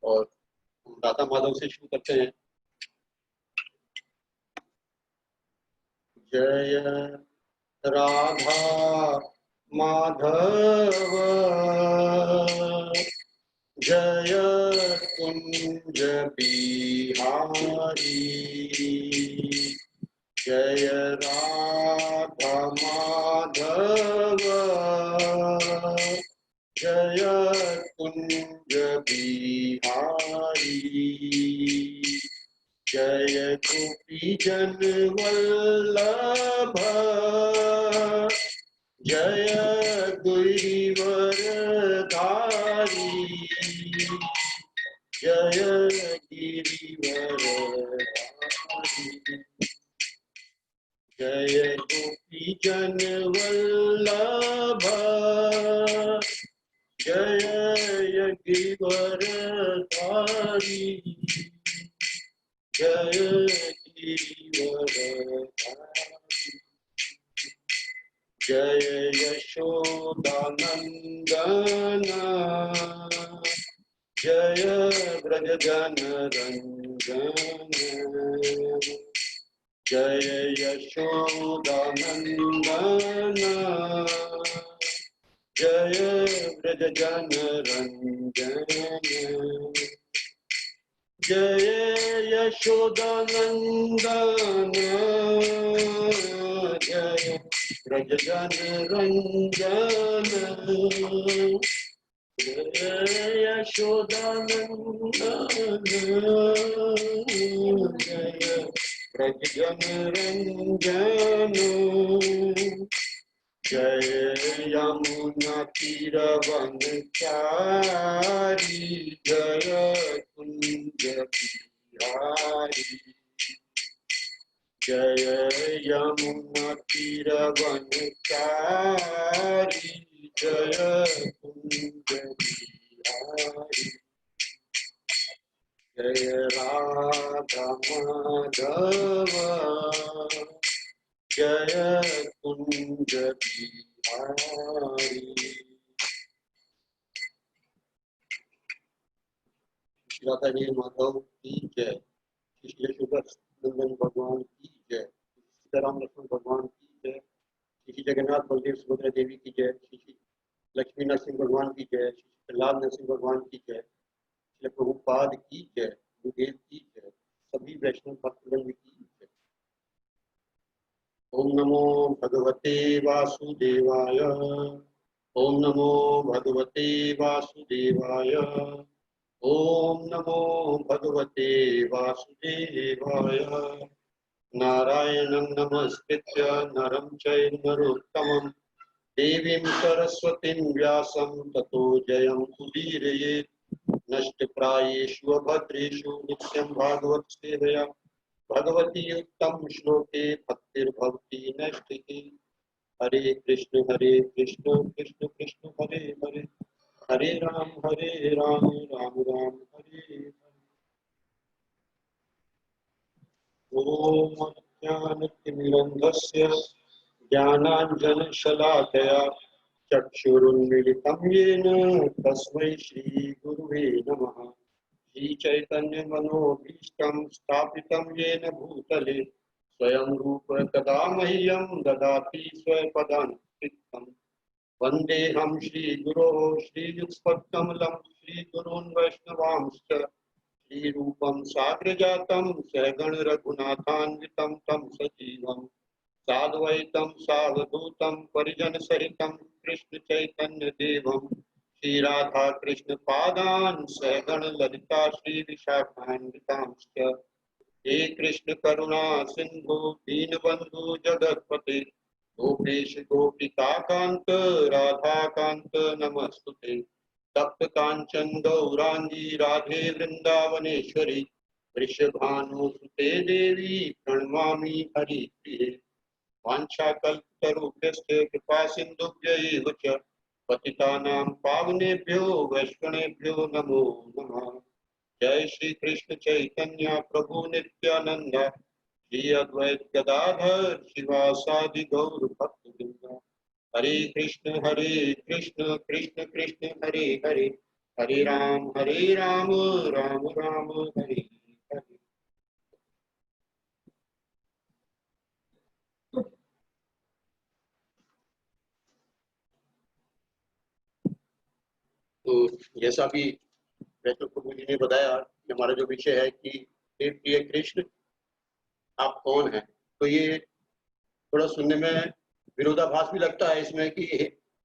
और हम राधा माधव से शुरू करते हैं। जय राधा माधव जय कुंज बिहारी जय राधा माधव जय कुंज बिहारी जय गोपी जन वल्लभ जय गिरिवर धारी जय गिरिवर धारी जय गोपी जन वल्लभ जय गिरिवर धारी जय गिरिवर धारी जय यशोदानंदन जय ब्रज जन रंजन जय यशोदानंदन जय ब्रज जन रंजन जय यशोदानंदन जय ब्रज जन रंजन जय यशोदानंदन जय ब्रज जन रंजन जय यमुना तीरवनचारी जय कुंज बिहारी जय यमुना तीरवनचारी जय कुंज बिहारी जय राधा माधव जय कुंज बिहारी। राधा जी माधव की जय। श्री नंदन भगवान की जय। सीताराम लक्ष्मण भगवान की जय। श्री जगन्नाथ बलदेव सुभद्रा देवी की जय। श्री लक्ष्मी नरसिंह भगवान की जय। श्री प्रहलाद नरसिंह भगवान की जय। श्री प्रभुपाद की जय। गुरुदेव की जय। सभी वैष्णव भक्तवृंद की जय। ओम नमो भगवते वासुदेवाय। ओम नमो भगवते वासुदेवाय। ओम नमो भगवते वासुदेवाय। नारायणं नमस्कृत्य नरं चैव नरोत्तमं देवीं सरस्वतीं व्यासं ततो जयं उदीरयेत्। नष्टप्रायेषु अभद्रेषु नित्यं भागवत सेवया भगवती उत्तम श्लोके भक्तिर्भवति नैष्ठिकी। हरे कृष्ण कृष्ण कृष्ण हरे हरे हरे राम राम राम हरे हरे। ओम ज्ञानतिमिरन्धस्य ज्ञानाञ्जनशलाकया चक्षुरुन्मीलितं येन तस्मै श्रीगुरुवे नमः। श्रीचैतन्यमनोभीष्टं स्थापितं येन भूतले स्वयं रूप कदा मह्यं ददाति स्वपदान्तिकम्। वन्देऽहं श्रीगुरोः श्रीयुक्तकमलं श्रीगुरून् वैष्णवांश्च श्रीरूपं साग्रजातं सहगण रघुनाथान्वितं तं सजीवं साद्वैतं सावधूतं परिजनसहितं कृष्ण चैतन्य देवं श्री राधा कृष्ण पादान् सहगण ललिता श्री विशाखान्वितांश्च। हे कृष्ण करुणा सिंधु दीनबंधु जगत्पते गोपेश गोपिकाकांत राधाकांत नमस्तुते। तप्त कांचन गौरांगी राधे वृंदावनेश्वरी वृषभानुसुते देवी प्रणमामि हरिप्रिये। वाञ्छाकल्पतरुभ्यश्च कृपा सिन्धुभ्यैव च पतितानां पावनेभ्यो वैष्णवेभ्यो नमो नमः। जय श्री कृष्ण चैतन्य प्रभु नित्यानंद श्री अद्वैत गदाधर शिवासादि गौर भक्तवृंद। हरे कृष्ण कृष्ण कृष्ण हरे हरे हरे राम राम राम हरे हरे। तो जैसा भी वैष्णव प्रभु जी ने बताया कि हमारा जो विषय है कि हे प्रिय कृष्ण आप कौन हैं, तो ये थोड़ा सुनने में विरोधाभास भी लगता है इसमें कि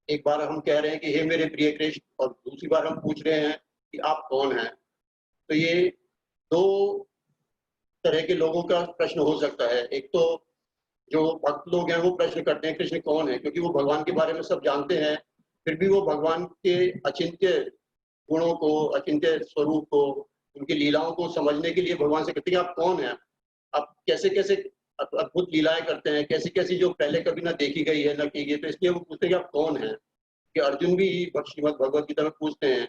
एक बार हम कह रहे हैं कि हे मेरे प्रिय कृष्ण, और दूसरी बार हम पूछ रहे हैं कि आप कौन हैं। तो ये दो तरह के लोगों का प्रश्न हो सकता है। एक तो जो भक्त लोग हैं वो प्रश्न करते हैं कृष्ण कौन है, क्योंकि वो भगवान के बारे में सब जानते हैं, फिर भी वो भगवान के अचिंत्य गुणों को, अचिंत्य स्वरूप को, उनकी लीलाओं को समझने के लिए भगवान से कहते हैं आप कौन है, आप कैसे कैसे अद्भुत लीलाएं करते हैं, कैसी कैसी जो पहले कभी ना देखी गई है ना की गई। तो इसलिए वो पूछते हैं कि आप कौन हैं। कि अर्जुन भी श्रीमद भगवत गीता में पूछते हैं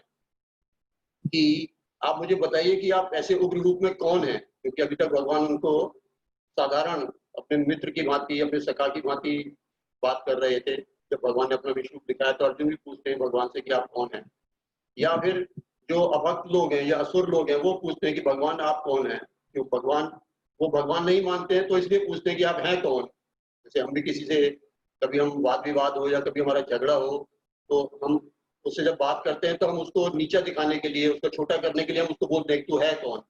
कि आप मुझे बताइए कि आप ऐसे उग्र रूप में कौन हैं, क्योंकि अभी तक भगवान उनको साधारण अपने मित्र की भांति, अपने सखा की भांति बात कर रहे थे। जब भगवान ने अपना विश्व रूप दिखाया तो अर्जुन भी पूछते हैं भगवान से कि आप कौन हैं। या फिर जो अभक्त लोग हैं या असुर लोग हैं वो पूछते हैं कि भगवान आप कौन हैं। क्यों भगवान, वो भगवान नहीं मानते हैं तो इसलिए पूछते हैं कि आप हैं कौन। जैसे हम भी किसी से कभी हम वाद विवाद हो या कभी हमारा झगड़ा हो, तो हम उससे जब बात करते हैं तो हम उसको नीचा दिखाने के लिए, उसको छोटा करने के लिए हम उसको बोलते हैं कि तू है कौन,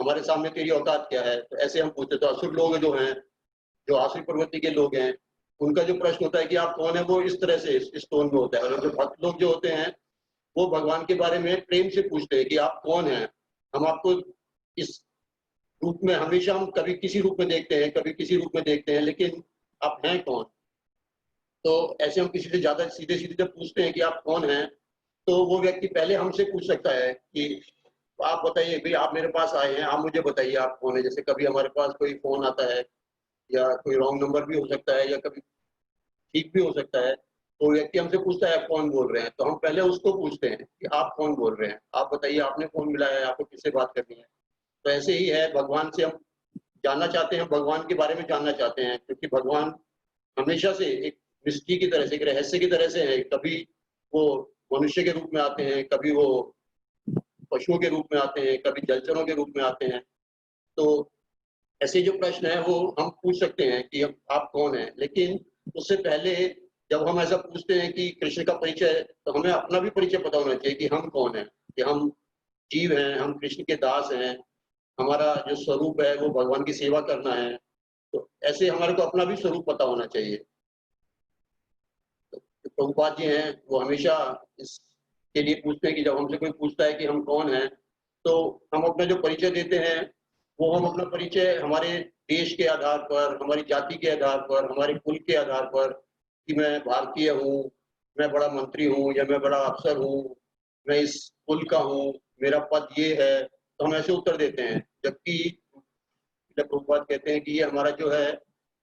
हमारे सामने तेरी औकात क्या है। तो ऐसे हम पूछते। तो असुर लोग जो हैं, जो आसुरी प्रवृत्ति के लोग हैं, उनका जो प्रश्न होता है कि आप कौन है, वो इस तरह से इस टोन में होता है। और जो भक्त लोग जो होते हैं वो भगवान के बारे में प्रेम से पूछते हैं कि आप कौन हैं, हम आपको इस रूप में, हमेशा हम कभी किसी रूप में देखते हैं, कभी किसी रूप में देखते हैं, लेकिन आप हैं कौन। तो ऐसे हम किसी से ज्यादा सीधे सीधे जब पूछते हैं कि आप कौन हैं, तो वो व्यक्ति पहले हमसे पूछ सकता है कि आप बताइए भाई, आप मेरे पास आए हैं, आप मुझे बताइए आप कौन है। जैसे कभी हमारे पास कोई फोन आता है या कोई रॉन्ग नंबर भी हो सकता है या कभी ठीक भी हो सकता है, तो व्यक्ति हमसे पूछता है आप कौन बोल रहे हैं, तो हम पहले उसको पूछते हैं कि आप कौन बोल रहे हैं, आप बताइए आपने फोन मिलाया है, आपको किससे बात करनी है। तो ऐसे ही है, भगवान से हम जानना चाहते हैं, भगवान के बारे में जानना चाहते हैं, क्योंकि भगवान हमेशा से एक मिस्ट्री की तरह से, एक रहस्य की तरह से है। कभी वो मनुष्य के रूप में आते हैं, कभी वो पशुओं के रूप में आते हैं, कभी जलचरों के रूप में आते हैं। तो ऐसे जो प्रश्न है वो हम पूछ सकते हैं कि आप कौन हैं, लेकिन उससे पहले जब हम ऐसा पूछते हैं कि कृष्ण का परिचय, तो हमें अपना भी परिचय पता होना चाहिए कि हम कौन हैं, कि हम जीव हैं, हम कृष्ण के दास हैं, हमारा जो स्वरूप है वो भगवान की सेवा करना है। तो ऐसे हमारे को अपना भी स्वरूप पता होना चाहिए। तो प्रभुपाद जी हैं वो हमेशा इसके लिए पूछते हैं कि जब हमसे कोई पूछता है कि हम कौन हैं, तो हम अपना जो परिचय देते हैं वो हम अपना परिचय हमारे देश के आधार पर, हमारी जाति के आधार पर, हमारे कुल के आधार पर, कि मैं भारतीय हूँ, मैं बड़ा मंत्री हूँ या मैं बड़ा अफसर हूँ, मैं इस कुल का हूँ, मेरा पद ये है, तो हम ऐसे उत्तर देते हैं। जबकि जब प्रभुपाद कहते हैं कि ये हमारा जो है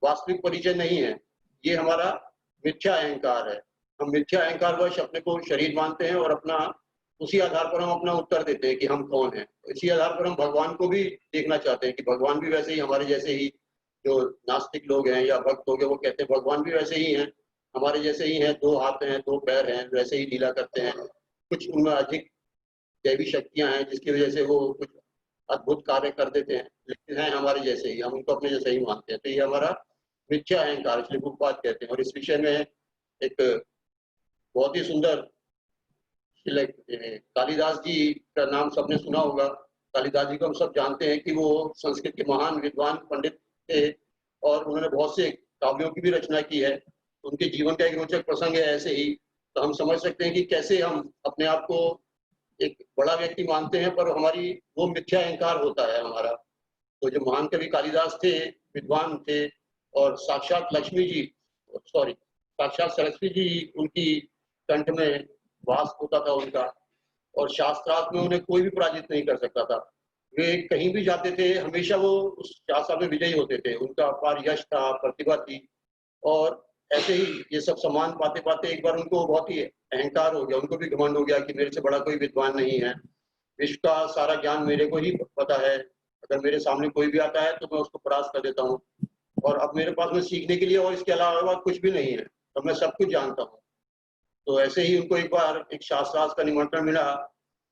वास्तविक परिचय नहीं है, ये हमारा मिथ्या अहंकार है। हम मिथ्या अहंकारवश अपने को शरीर मानते हैं और अपना उसी आधार पर हम अपना उत्तर देते हैं कि हम कौन हैं। इसी आधार पर हम भगवान को भी देखना चाहते हैं कि भगवान भी वैसे ही हमारे जैसे ही, जो नास्तिक लोग हैं या भक्त लोग हैं वो कहते हैं भगवान भी वैसे ही हैं, हमारे जैसे ही हैं, 2 हाथ हैं, 2 पैर हैं, वैसे ही लीला करते हैं। कुछ उनमें अधिक दैवी शक्तियां हैं जिसकी वजह से वो कुछ अद्भुत कार्य कर देते हैं, लेकिन हैं हमारे जैसे ही, हम उनको अपने जैसे ही मानते हैं। तो ये हमारा मिथ्या अहंकार, इसलिए प्रभुपाद कहते हैं। और इस विषय में एक बहुत ही सुंदर कालिदास जी का नाम सबने सुना होगा। कालिदास जी को हम सब जानते हैं कि वो संस्कृत के महान विद्वान पंडित थे और उन्होंने बहुत से काव्यों की भी रचना की है। उनके जीवन का एक रोचक प्रसंग है ऐसे ही। तो हम समझ सकते हैं कि कैसे हम अपने आप को एक बड़ा व्यक्ति मानते हैं, पर हमारी वो मिथ्या अहंकार होता है हमारा। तो जो महान कवि कालिदास थे, विद्वान थे, और साक्षात लक्ष्मी जी, सॉरी, साक्षात सरस्वती जी उनकी कंठ में वास होता था उनका, और शास्त्रार्थ में उन्हें कोई भी पराजित नहीं कर सकता था। वे कहीं भी जाते थे हमेशा वो उस शास्त्र में विजयी होते थे, उनका अपार यश था, प्रतिभा थी। और ऐसे ही ये सब सम्मान पाते पाते एक बार उनको बहुत ही अहंकार हो गया, उनको भी घमंड हो गया कि मेरे से बड़ा कोई विद्वान नहीं है, विश्व का सारा ज्ञान मेरे को ही पता है, अगर मेरे सामने कोई भी आता है तो मैं उसको परास्त कर देता हूँ, और अब मेरे पास में सीखने के लिए और इसके अलावा कुछ भी नहीं है, तो मैं सब कुछ जानता हूँ। तो ऐसे ही उनको एक बार एक शास्त्रार्थ का निमंत्रण मिला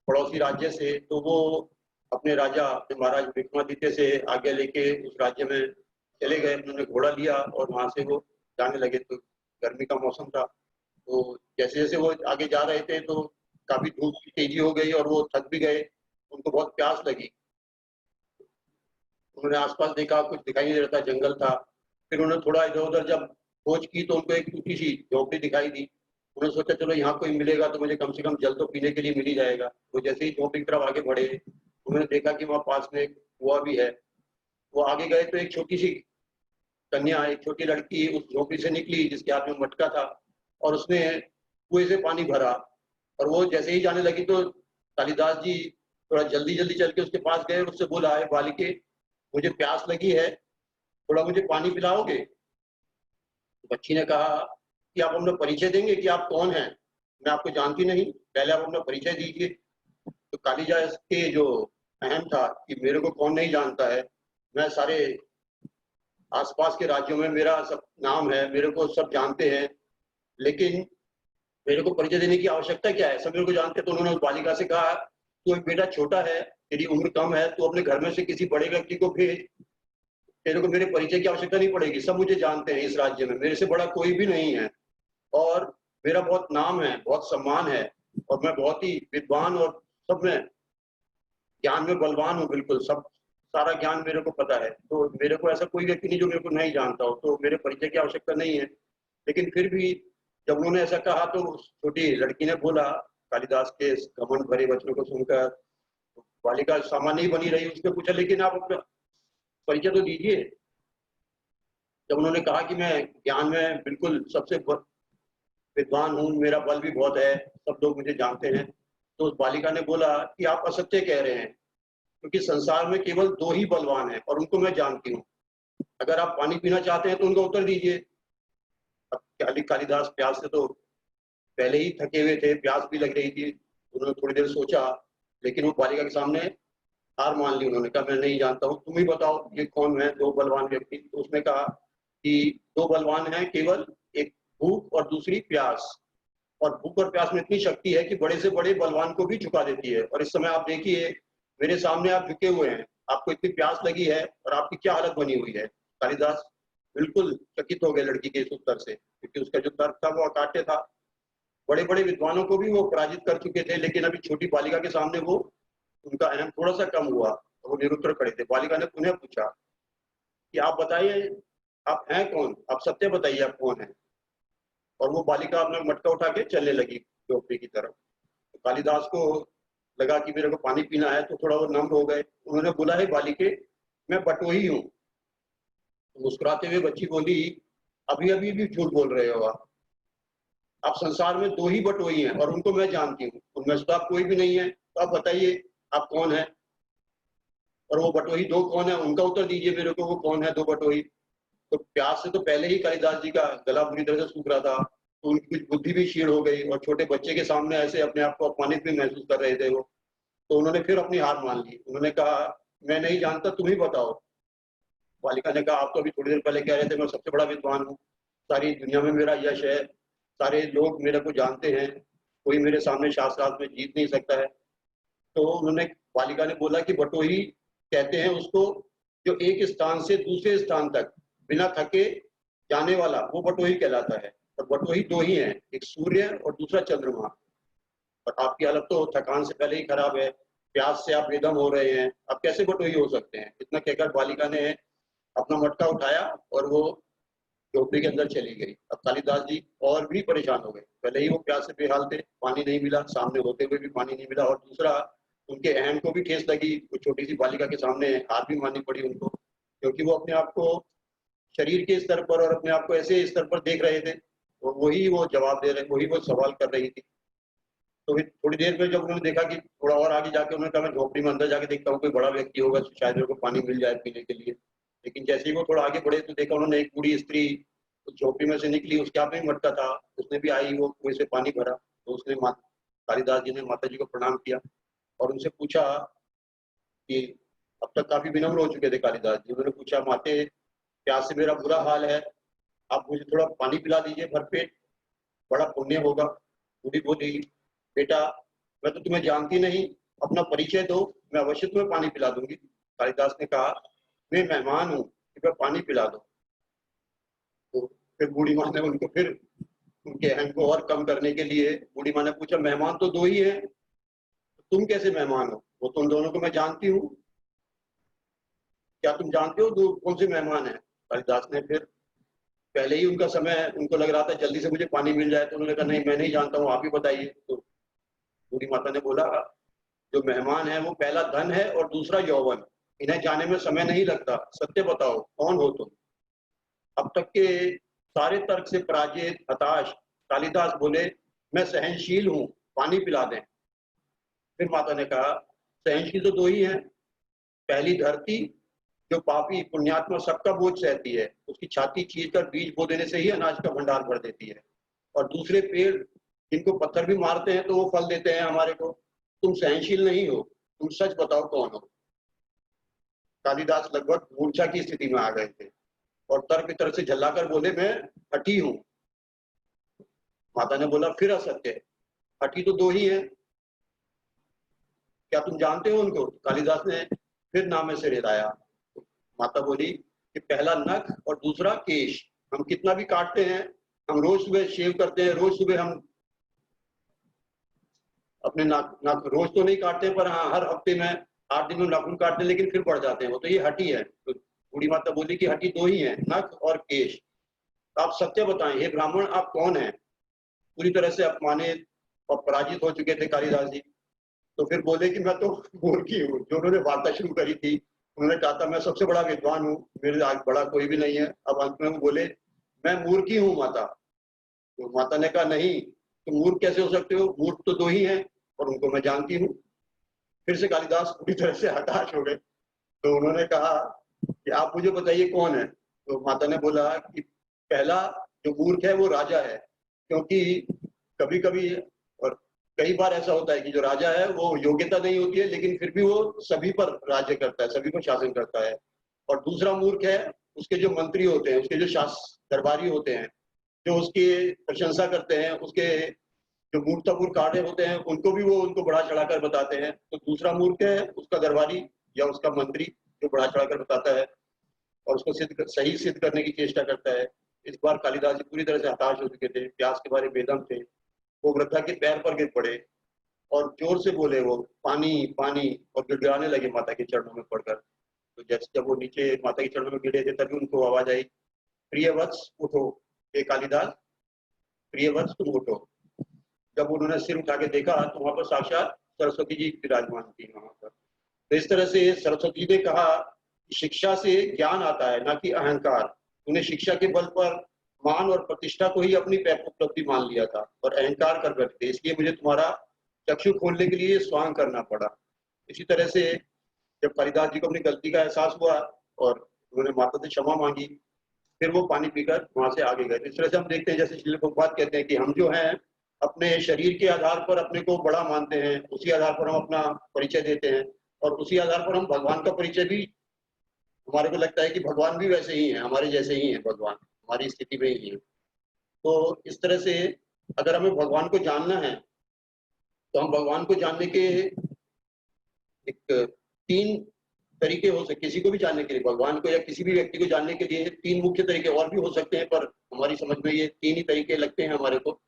पड़ोसी राज्य से, तो वो अपने राजा महाराज विक्रमादित्य से आज्ञा लेके उस राज्य में चले गए। उन्होंने घोड़ा लिया और वहां से वो जाने लगे। तो गर्मी का मौसम था, तो जैसे जैसे वो आगे जा रहे थे तो काफी धूप की तेजी हो गई और वो थक भी गए। उनको बहुत प्यास लगी। उन्होंने आसपास देखा, कुछ दिखाई नहीं दे रहा था, जंगल था। फिर उन्होंने थोड़ा इधर उधर जब खोज की तो उनको एक टूटी सी झोपड़ी दिखाई दी। उन्होंने सोचा चलो यहाँ कोई मिलेगा तो मुझे कम से कम जल तो पीने के लिए मिल ही जाएगा। तो जैसे ही झोपड़ी की तरफ आगे बढ़े, उन्होंने देखा कि वहाँ पास में एक कुआं भी है। वो आगे गए तो एक छोटी सी कन्या, एक छोटी लड़की उस झोपड़ी से निकली जिसके हाथ में मटका था, और उसने कुएं से पानी भरा। और वो जैसे ही जाने लगी तो कालिदास जी थोड़ा जल्दी जल्दी चल के उसके पास गए और उससे बोला, है बालिके, मुझे प्यास लगी है, थोड़ा मुझे पानी पिलाओगे? तो बच्ची ने कहा कि आप अपना परिचय देंगे कि आप कौन हैं? मैं आपको जानती नहीं, पहले आप अपना परिचय दीजिए। तो कालिदास के जो अहम था कि मेरे को कौन नहीं जानता है, मैं सारे आसपास के राज्यों में मेरा सब नाम है, मेरे को सब जानते हैं, लेकिन मेरे को परिचय देने की आवश्यकता क्या है, सब मेरे को जानते हैं। तो उन्होंने उस बालिका से कहा, तू एक बेटा छोटा है, तेरी उम्र कम है, तो अपने घर में से किसी बड़े व्यक्ति को भेज, तेरे को मेरे परिचय की आवश्यकता नहीं पड़ेगी, सब मुझे जानते हैं इस राज्य में, मेरे से बड़ा कोई भी नहीं है, और मेरा बहुत नाम है, बहुत सम्मान है, और मैं बहुत ही विद्वान और सब में ज्ञान में बलवान हूँ, बिल्कुल सब सारा ज्ञान मेरे को पता है। तो मेरे को ऐसा कोई व्यक्ति नहीं जो मेरे को नहीं जानता हो, तो मेरे परिचय की आवश्यकता नहीं है। लेकिन फिर भी जब उन्होंने ऐसा कहा तो उस छोटी लड़की ने बोला, कालिदास के घमंड भरे वचनों को सुनकर बालिका सामान्य ही बनी रही। उसने पूछा, लेकिन आप अपना परिचय तो दीजिए। जब उन्होंने कहा कि मैं ज्ञान में बिल्कुल सबसे विद्वान हूँ, मेरा बल भी बहुत है, सब लोग मुझे जानते हैं, तो उस बालिका ने बोला कि आप असत्य कह रहे हैं, क्योंकि संसार में केवल दो ही बलवान हैं और उनको मैं जानती हूँ। अगर आप पानी पीना चाहते हैं तो उनका उत्तर दीजिए। अब कालिदास प्यास से तो पहले ही थके हुए थे, प्यास भी लग रही थी। उन्होंने थोड़ी देर सोचा, लेकिन वो बालिका के सामने हार मान ली। उन्होंने कहा, मैं नहीं जानता हूँ, तुम ही बताओ ये कौन है दो बलवान व्यक्ति। तो उसने कहा कि दो बलवान हैं केवल, एक भूख और दूसरी प्यास। और भूख और प्यास में इतनी शक्ति है कि बड़े से बड़े बलवान को भी झुका देती है। और इस समय आप देखिए, मेरे सामने आप झुके हुए हैं, आपको इतनी प्यास लगी है और आपकी क्या हालत बनी हुई है। कालिदास बिल्कुल चकित हो गए लड़की के इस उत्तर से, क्योंकि उसका जो तर्क था वो अकाट्य था। बड़े बड़े विद्वानों को भी वो पराजित कर चुके थे, लेकिन अभी छोटी बालिका के सामने वो उनका अहम थोड़ा सा कम हुआ, तो वो निरुत्तर खड़े थे। बालिका ने पुनः पूछा कि आप बताइए, आप हैं कौन, आप सत्य बताइए, आप कौन है। और वो बालिका अपना मटका उठा के चलने लगी झोपड़ी की तरफ। तो कालिदास को लगा कि मेरे को पानी पीना है, तो थोड़ा वो नम्र हो गए। उन्होंने बोला, है बालिके, मैं बटोही हूँ। तो मुस्कुराते हुए बच्ची बोली, अभी अभी भी झूठ बोल रहे हो आप संसार में दो ही बटोही हैं और उनको मैं जानती हूँ, उनमें से तो आप कोई भी नहीं है। तो आप बताइए आप कौन है, और वो बटोही दो कौन है, उनका उत्तर दीजिए मेरे को, वो कौन है दो बटोही। तो प्यास से तो पहले ही कालिदास जी का गला बुरी तरह से सूख रहा था, तो उनकी कुछ बुद्धि भी क्षीण हो गई, और छोटे बच्चे के सामने ऐसे अपने आप को अपमानित भी महसूस कर रहे थे वो। तो उन्होंने फिर अपनी हार मान ली। उन्होंने कहा, मैं नहीं जानता, तुम ही बताओ। बालिका ने कहा, आप तो अभी थोड़ी देर पहले कह रहे थे मैं सबसे बड़ा विद्वान हूँ, सारी दुनिया में मेरा यश है, सारे लोग मेरे को जानते हैं, कोई मेरे सामने शास्त्रार्थ में जीत नहीं सकता है। तो उन्होंने, बालिका ने बोला कि बटोही कहते हैं उसको जो एक स्थान से दूसरे स्थान तक बिना थके जाने वाला, वो बटोही कहलाता है। और बटोही दो ही हैं, एक सूर्य और दूसरा चंद्रमा। और आपकी हालत तो थकान से पहले ही खराब है, प्यास से आप बेदम हो रहे हैं, आप कैसे बटोही हो सकते हैं। इतना कहकर बालिका ने अपना मटका उठाया और वो झोपड़ी के अंदर चली गई। अब कालिदास जी और भी परेशान हो गए, पहले ही वो प्यास से बेहाल थे, पानी नहीं मिला, सामने होते हुए भी पानी नहीं मिला, और दूसरा उनके अहम को भी ठेस लगी। वो छोटी सी बालिका के सामने हार भी माननी पड़ी उनको, क्योंकि वो अपने आप को शरीर के स्तर पर और अपने आप को ऐसे स्तर पर देख रहे थे, और वही वो जवाब दे रहे, वही वो सवाल कर रही थी। तो फिर थोड़ी देर में जब उन्होंने देखा कि थोड़ा और आगे जाके, उन्होंने कहा मैं झोपड़ी में अंदर जाके देखता हूँ, कोई बड़ा व्यक्ति होगा तो शायद मेरे को पानी मिल जाए पीने के लिए। लेकिन जैसे ही वो थोड़ा आगे बढ़े तो देखा उन्होंने एक बूढ़ी स्त्री उस झोपड़ी में से निकली, उसके हाथ में भी मटका था, उसने भी आई, वो कुएं से पानी भरा। तो उसने कालिदास जी ने माता जी को प्रणाम किया और उनसे पूछा कि, अब तक काफी विनम्र हो चुके थे कालिदास जी, उन्होंने पूछा, माते, प्यास से मेरा बुरा हाल है, आप मुझे थोड़ा पानी पिला दीजिए भरपेट, बड़ा पुण्य होगा। बूढ़ी बोली, बेटा मैं तो तुम्हें जानती नहीं, अपना परिचय दो, मैं अवश्य तुम्हें पानी पिला दूंगी। कालिदास ने कहा, मैं मेहमान हूँ, कृपया पानी पिला दो। तो फिर बूढ़ी माँ ने उनको फिर उनके अहम को और कम करने के लिए बूढ़ी माँ ने पूछा, मेहमान तो दो ही हैं, तुम कैसे मेहमान हो? वो तुम दोनों को मैं जानती हूँ, क्या तुम जानते हो दो कौन से मेहमान हैं? कालिदास ने फिर पहले ही उनका समय, उनको लग रहा था जल्दी से मुझे पानी मिल जाए, तो उन्होंने कहा नहीं मैं नहीं जानता हूँ, आप ही बताइए। तो बूढ़ी माता ने बोला, जो मेहमान है वो पहला धन है और दूसरा यौवन, इन्हें जाने में समय नहीं लगता, सत्य बताओ कौन हो तुम? अब तक के सारे तर्क से पराजित हताश कालिदास बोले, मैं सहनशील हूँ, पानी पिला दें। फिर माता ने कहा, सहनशील तो दो ही हैं, पहली धरती जो पापी पुण्यात्मा सबका बोझ सहती है, उसकी छाती चीर कर बीज बो देने से ही अनाज का भंडार भर देती है, और दूसरे पेड़ जिनको पत्थर भी मारते हैं तो वो फल देते हैं हमारे को। तुम सहनशील नहीं हो, तुम सच बताओ कौन हो? कालिदास लगभग मूर्छा की स्थिति में आ गए थे और तर्क वितर्क से झल्लाकर बोले, मैं हठी हूं। माता ने बोला, फिर असत्य, हठी तो दो ही हैं, क्या तुम जानते हो उनको? कालिदास ने फिर नाम में से हिलाया। माता बोली कि पहला नख और दूसरा केश, हम कितना भी काटते हैं, हम रोज सुबह शेव करते हैं, रोज सुबह हम अपने नाक रोज तो नहीं काटते पर हाँ हर हफ्ते में 8 दिन में नाखून काटते हैं, लेकिन फिर बढ़ जाते हैं, वो तो ये हड्डी है। तो बूढ़ी माता बोली कि हड्डी दो ही है, नख और केश। तो आप सत्य बताएं, हे ब्राह्मण आप कौन हैं? पूरी तरह से अपमानित और पराजित हो चुके थे कालिदास जी। तो फिर बोले कि मैं तो मूर्खी हूँ। जो उन्होंने वार्ता शुरू करी थी, उन्होंने कहा था मैं सबसे बड़ा विद्वान हूँ, मेरे आगे बड़ा कोई भी नहीं है। अब अंत में वो बोले, मैं मूर्खी हूँ माता। तो माता ने कहा, नहीं तुम मूर्ख कैसे हो सकते हो, मूर्ख तो दो ही हैं और उनको मैं जानती हूँ। फिर से कालिदास पूरी तरह से हताश हो गए। तो उन्होंने कहा कि आप मुझे बताइए कौन है? तो माता ने बोला कि पहला जो मूर्ख है वो राजा है, क्योंकि कभी कभी और कई बार ऐसा होता है कि जो राजा है वो योग्यता नहीं होती है, लेकिन फिर भी वो सभी पर राज्य करता है, सभी पर शासन करता है। और दूसरा मूर्ख है उसके जो मंत्री होते हैं, उसके जो दरबारी होते हैं, जो उसकी प्रशंसा करते हैं, उसके जो मूर्तापूर कार्य होते हैं उनको भी वो उनको बढ़ा चढ़ाकर बताते हैं। तो दूसरा मूर्ख है उसका दरबारी या उसका मंत्री जो बढ़ा चढ़ाकर बताता है और उसको सही सिद्ध करने की चेष्टा करता है। इस बार कालिदास जी पूरी तरह से हताश हो चुके थे, प्यास के बारे बेदम थे। वो वृद्धा के पैर पर गिर पड़े और जोर से बोले, वो पानी पानी, और गिड़गिड़ाने लगे माता के चरणों में पड़कर। तो जैसे जब वो नीचे माता के चरणों में गिरे थे तभी उनको आवाज आई, प्रिय वत्स उठो। हे कालिदास, प्रिय वत्स तुम उठो। जब उन्होंने सिर उठा के देखा तो वहां पर साक्षात सरस्वती जी विराजमान थी वहां पर। तो इस तरह से सरस्वती जी ने कहा कि शिक्षा से ज्ञान आता है, ना कि अहंकार। उन्हें शिक्षा के बल पर मान और प्रतिष्ठा को ही अपनी उपलब्धि मान लिया था और अहंकार कर बैठे थे, इसलिए मुझे तुम्हारा चक्षु खोलने के लिए स्वांग करना पड़ा। इसी तरह से जब कालिदास जी को अपनी गलती का एहसास हुआ और उन्होंने माता से क्षमा मांगी, फिर वो पानी पीकर वहां से आगे गए। इस तरह से हम देखते हैं, जैसे श्रील प्रभुपाद कहते हैं कि हम जो हैं अपने शरीर के आधार पर अपने को बड़ा मानते हैं, उसी आधार पर हम अपना परिचय देते हैं और उसी आधार पर हम भगवान का परिचय भी, हमारे को लगता है कि भगवान भी वैसे ही हैं, हमारे जैसे ही हैं, भगवान हमारी स्थिति में ही है। तो इस तरह से अगर हमें भगवान को जानना है तो हम भगवान को जानने के एक 3 तरीके हो सकते, किसी को भी जानने के लिए, भगवान को या किसी भी व्यक्ति को जानने के लिए 3 मुख्य तरीके और भी हो सकते हैं, पर हमारी समझ में ये 3 ही तरीके लगते हैं हमारे को।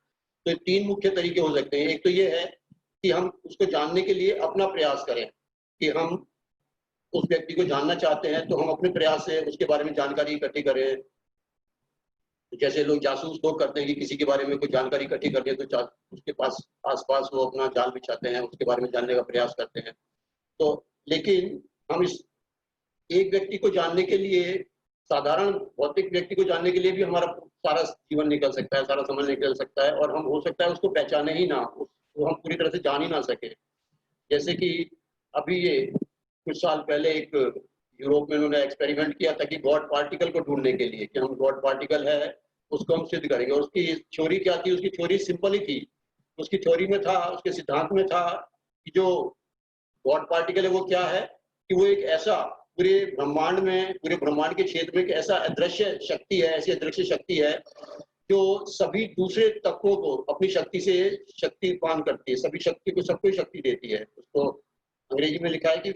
तो 3 मुख्य तरीके हो सकते हैं। एक तो ये है कि हम उसको जानने के लिए अपना प्रयास करें, कि हम उस व्यक्ति को जानना चाहते हैं तो हम अपने प्रयास से उसके बारे में जानकारी इकट्ठी करें। जैसे लोग जासूस लोग करते हैं कि किसी के बारे में कोई जानकारी इकट्ठी करनी है तो उसके पास आसपास वो अपना जाल बिछाते हैं, उसके बारे में जानने का प्रयास करते हैं। तो लेकिन हम इस एक व्यक्ति को जानने के लिए, साधारण भौतिक व्यक्ति को जानने के लिए भी हमारा सारा जीवन निकल सकता है, सारा समय निकल सकता है और हम हो सकता है उसको पहचाने ही ना, उसको हम पूरी तरह से जान ही ना सके। जैसे कि अभी ये कुछ साल पहले एक यूरोप में उन्होंने एक्सपेरिमेंट किया था कि गॉड पार्टिकल को ढूंढने के लिए, कि हम गॉड पार्टिकल है उसको हम सिद्ध करेंगे। और उसकी थ्योरी क्या थी? उसकी थ्योरी सिंपल ही थी। उसकी थ्योरी में था, उसके सिद्धांत में था कि जो गॉड पार्टिकल है वो क्या है, कि वो एक ऐसा पूरे ब्रह्मांड के क्षेत्र में एक ऐसा अदृश्य शक्ति है, ऐसी अदृश्य शक्ति है जो सभी दूसरे तत्वों को अपनी शक्ति से शक्तिवान करती है, सभी शक्ति को सबको शक्ति देती है। उसको अंग्रेजी में लिखा है कि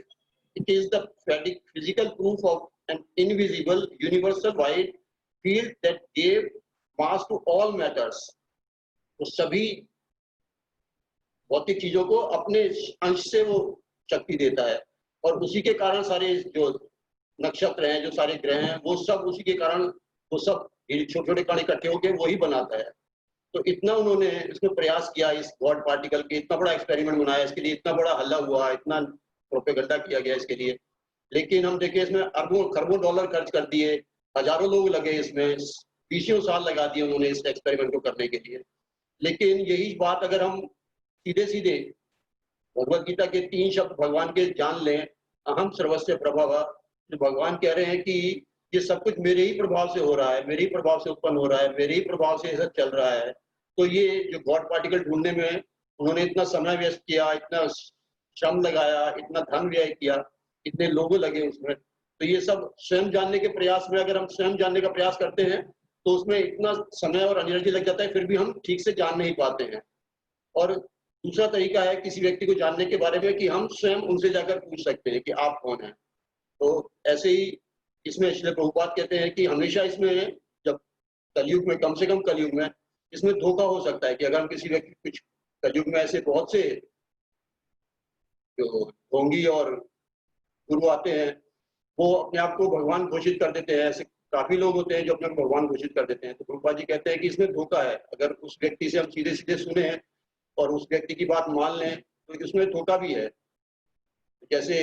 it is the physical proof of an invisible universal wide field that give mass to all matters. तो सभी भौतिक चीजों को अपने अंश से वो शक्ति देता है, और उसी के कारण सारे जो नक्षत्र हैं, जो सारे ग्रह हैं, वो सब उसी के कारण, वो सब छोटे छोटे कण इकट्ठे होकर वही बनाता है। तो इतना उन्होंने इसमें प्रयास किया, इस गॉड पार्टिकल के इतना बड़ा एक्सपेरिमेंट बनाया, इसके लिए इतना बड़ा हल्ला हुआ, इतना प्रोपेगेंडा किया गया इसके लिए। लेकिन हम देखें इसमें अरबों खरबों डॉलर खर्च कर दिए, हजारों लोग लगे इसमें, 20 साल लगा दिए उन्होंने इस एक्सपेरिमेंट को करने के लिए। लेकिन यही बात अगर हम सीधे सीधे भगवत गीता के 3 शब्द भगवान के जान लें, अहम सर्वस्य प्रभव, जो भगवान कह रहे हैं कि ये सब कुछ मेरे ही प्रभाव से हो रहा है, मेरे ही प्रभाव से उत्पन्न हो रहा है, मेरे ही प्रभाव से ये सब चल रहा है। तो ये जो गॉड पार्टिकल ढूंढने में उन्होंने इतना समय व्यस्त किया, इतना श्रम लगाया, इतना धन व्यय किया, इतने लोग लगे उसमें, तो ये सब स्वयं जानने के प्रयास में, अगर हम स्वयं जानने का प्रयास करते हैं तो उसमें इतना समय और एनर्जी लग जाता है, फिर भी हम ठीक से जान नहीं पाते हैं। और दूसरा तरीका है किसी व्यक्ति को जानने के बारे में कि हम स्वयं उनसे जाकर पूछ सकते हैं कि आप कौन हैं। तो ऐसे ही इसमें श्रील प्रभुपाद कहते हैं कि हमेशा इसमें, जब कलयुग में, कम से कम कलयुग में, इसमें धोखा हो सकता है कि अगर हम किसी व्यक्ति, कुछ कलयुग में ऐसे बहुत से जो ढोंगी और गुरु आते हैं, वो अपने आप को भगवान घोषित कर देते हैं। ऐसे काफी लोग होते हैं जो अपने को भगवान घोषित कर देते हैं। तो प्रभुपाद जी कहते हैं कि इसमें धोखा है। अगर उस व्यक्ति से हम सीधे सीधे सुने और उस व्यक्ति की बात मान लें तो उसमें धोखा भी है। जैसे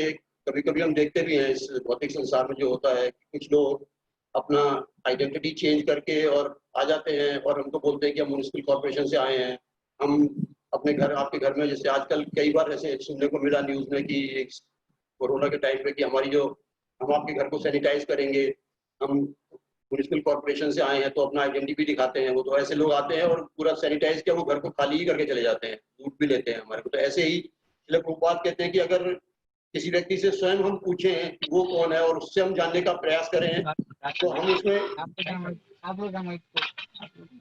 कभी कभी हम देखते भी हैं इस भौतिक संसार में जो होता है, कुछ लोग अपना आइडेंटिटी चेंज करके और आ जाते हैं और हमको बोलते हैं कि हम म्युनिसिपल कॉर्पोरेशन से आए हैं, हम अपने घर, आपके घर में, जैसे आजकल कई बार ऐसे सुनने को मिला न्यूज में कि कोरोना के टाइम पे कि हमारी जो, हम आपके घर को सैनिटाइज करेंगे, हम म्युनिसिपल कॉर्पोरेशन से आए हैं, तो अपना आइडेंटिटी दिखाते हैं। वो तो ऐसे लोग आते हैं और पूरा सैनिटाइज किया वो घर को खाली ही करके चले जाते हैं, लूट भी लेते हैं हमारे को। तो ऐसे ही प्रभुपाद कहते हैं कि अगर किसी व्यक्ति से स्वयं हम पूछें कि वो कौन है और उससे हम जानने का प्रयास करें, तो हम उसमें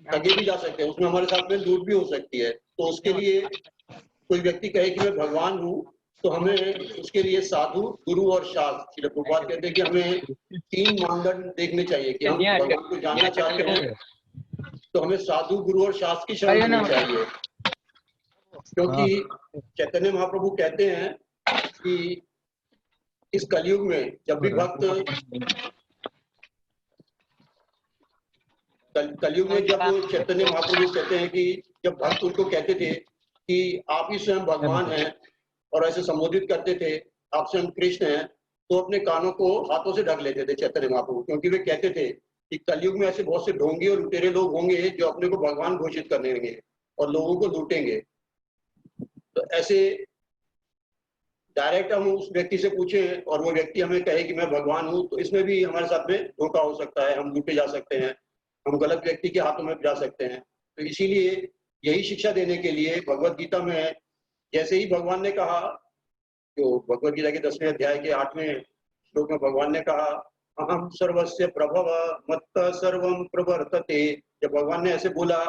ठगे भी जा सकते हैं, उसमें हमारे साथ में लूट भी हो सकती है। तो उसके लिए कोई व्यक्ति कहे कि मैं भगवान हूँ, तो हमें उसके लिए साधु, गुरु और शास्त्र, श्रील प्रभुपाद कहते हैं कि हमें 3 मानदंड देखने चाहिए कि हम भगवान को जानना चाहते हैं, तो हमें साधु, गुरु और शास्त्र की शरण लेनी चाहिए। क्योंकि चैतन्य महाप्रभु कहते हैं कि इस कलयुग में जब भी भक्त, कलयुग में जब चैतन्य महाप्रभु कहते हैं कि जब भक्त उनको कहते थे कि आप ही स्वयं भगवान हैं और ऐसे संबोधित करते थे, आप स्वयं कृष्ण हैं, तो अपने कानों को हाथों से ढक लेते थे चैतन्य महाप्रभु। क्योंकि वे कहते थे कि कलयुग में ऐसे बहुत से ढोंगी और लुटेरे लोग होंगे जो अपने को भगवान घोषित करने लगे और लोगों को लूटेंगे। तो ऐसे डायरेक्ट हम उस व्यक्ति से पूछें और वो व्यक्ति हमें कहे कि मैं भगवान हूँ, तो इसमें भी हमारे साथ में धोखा हो सकता है, हम लूटे जा सकते हैं, हम गलत व्यक्ति के हाथों में जा सकते हैं। तो इसीलिए यही शिक्षा देने के लिए भगवत गीता में, जैसे ही भगवान ने कहा, जो भगवत गीता के 10वें अध्याय के 8वें श्लोक में भगवान ने कहा, अहम सर्वस्य प्रभव मत्त सर्वम प्रवर्तते, जब भगवान ने ऐसे बोला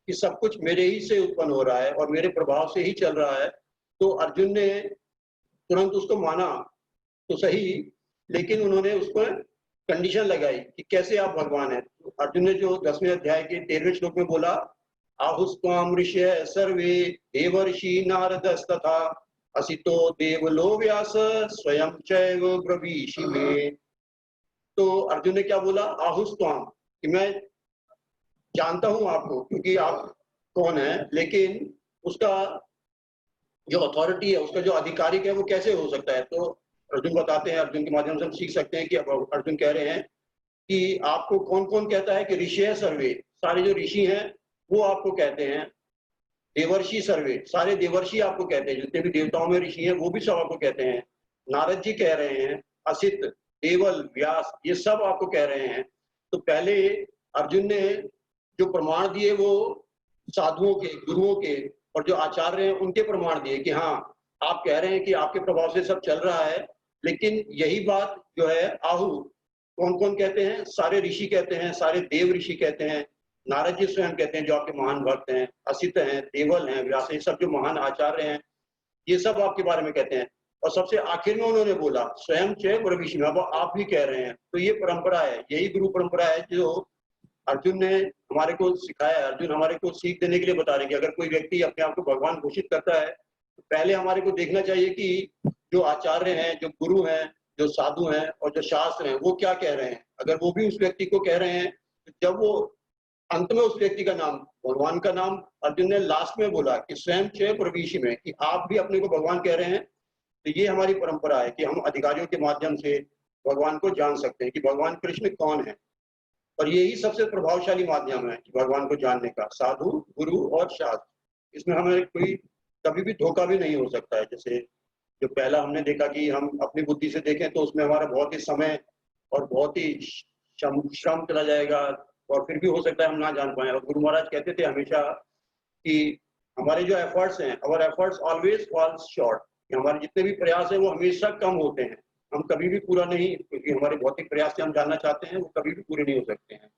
कि सब कुछ मेरे ही से उत्पन्न हो रहा है और मेरे प्रभाव से ही चल रहा है, तो अर्जुन ने तुरंत उसको माना तो सही, लेकिन उन्होंने उसको कंडीशन लगाई कि कैसे आप भगवान हैं। तो अर्जुन ने जो 10वें अध्याय के 13वें श्लोक में बोला, आहुस्त्वाम ऋषय सर्वे देवर्षि नारदस्तथा असितो देवलो व्यास स्वयं चैव ब्रवीषि मे। तो अर्जुन ने क्या बोला, आहुस्त्वाम, कि मैं जानता हूं आपको क्योंकि आप कौन है, लेकिन उसका जो अथॉरिटी है, उसका जो आधिकारिक है, वो कैसे हो सकता है। तो अर्जुन बताते हैं, अर्जुन के माध्यम से हम सीख सकते हैं कि अब अर्जुन कह रहे हैं कि आपको कौन कौन कहता है कि ऋषि है सर्वे, सारे जो ऋषि हैं वो आपको कहते हैं, देवर्षि सर्वे, सारे देवर्षि आपको कहते हैं, जितने भी देवताओं में ऋषि हैं वो भी सब आपको कहते हैं, नारद जी कह रहे हैं, असित, देवल, व्यास, ये सब आपको कह रहे हैं। तो पहले अर्जुन ने जो प्रमाण दिए वो साधुओं के, गुरुओं के और जो आचार्य हैं उनके प्रमाण दिए कि हाँ आप कह रहे हैं कि आपके प्रभाव से सब चल रहा है, लेकिन यही बात जो है आहु कौन कौन कहते हैं, सारे ऋषि कहते हैं, सारे देव ऋषि कहते हैं, नारद जी स्वयं कहते हैं जो आपके महान भक्त हैं, असित हैं, देवल हैं, व्यास, ये सब जो महान आचार्य हैं, ये सब आपके बारे में कहते हैं। और सबसे आखिर में उन्होंने बोला स्वयं च ब्रवीषि, अब आप भी कह रहे हैं। तो ये परंपरा है, यही गुरु परंपरा है जो अर्जुन ने हमारे को सिखाया है। अर्जुन हमारे को सीख देने के लिए बता रहे कि अगर कोई व्यक्ति अपने आप को भगवान घोषित करता है तो पहले हमारे को देखना चाहिए कि जो आचार्य हैं, जो गुरु हैं, जो साधु हैं और जो शास्त्र हैं, वो क्या कह रहे हैं। अगर वो भी उस व्यक्ति को कह रहे हैं, तो जब वो अंत में उस व्यक्ति का नाम, भगवान का नाम अर्जुन ने लास्ट में बोला कि स्वयं च प्रवीषि में, कि आप भी अपने को भगवान कह रहे हैं। तो ये हमारी परंपरा है कि हम अधिकारियों के माध्यम से भगवान को जान सकते हैं कि भगवान कृष्ण कौन है। और यही सबसे प्रभावशाली माध्यम है कि भगवान को जानने का, साधु, गुरु और शास्त्र। इसमें हमें कोई कभी भी धोखा भी नहीं हो सकता है। जैसे जो पहला हमने देखा कि हम अपनी बुद्धि से देखें तो उसमें हमारा बहुत ही समय और बहुत ही श्रम चला जाएगा और फिर भी हो सकता है हम ना जान पाए। और गुरु महाराज कहते थे हमेशा कि हमारे जो एफर्ट्स हैं, our efforts always falls short, हमारे जितने भी प्रयास हैं वो हमेशा कम होते हैं, हम कभी भी पूरा नहीं, क्योंकि हमारे भौतिक प्रयास से हम जानना चाहते हैं वो कभी भी पूरे नहीं हो सकते हैं।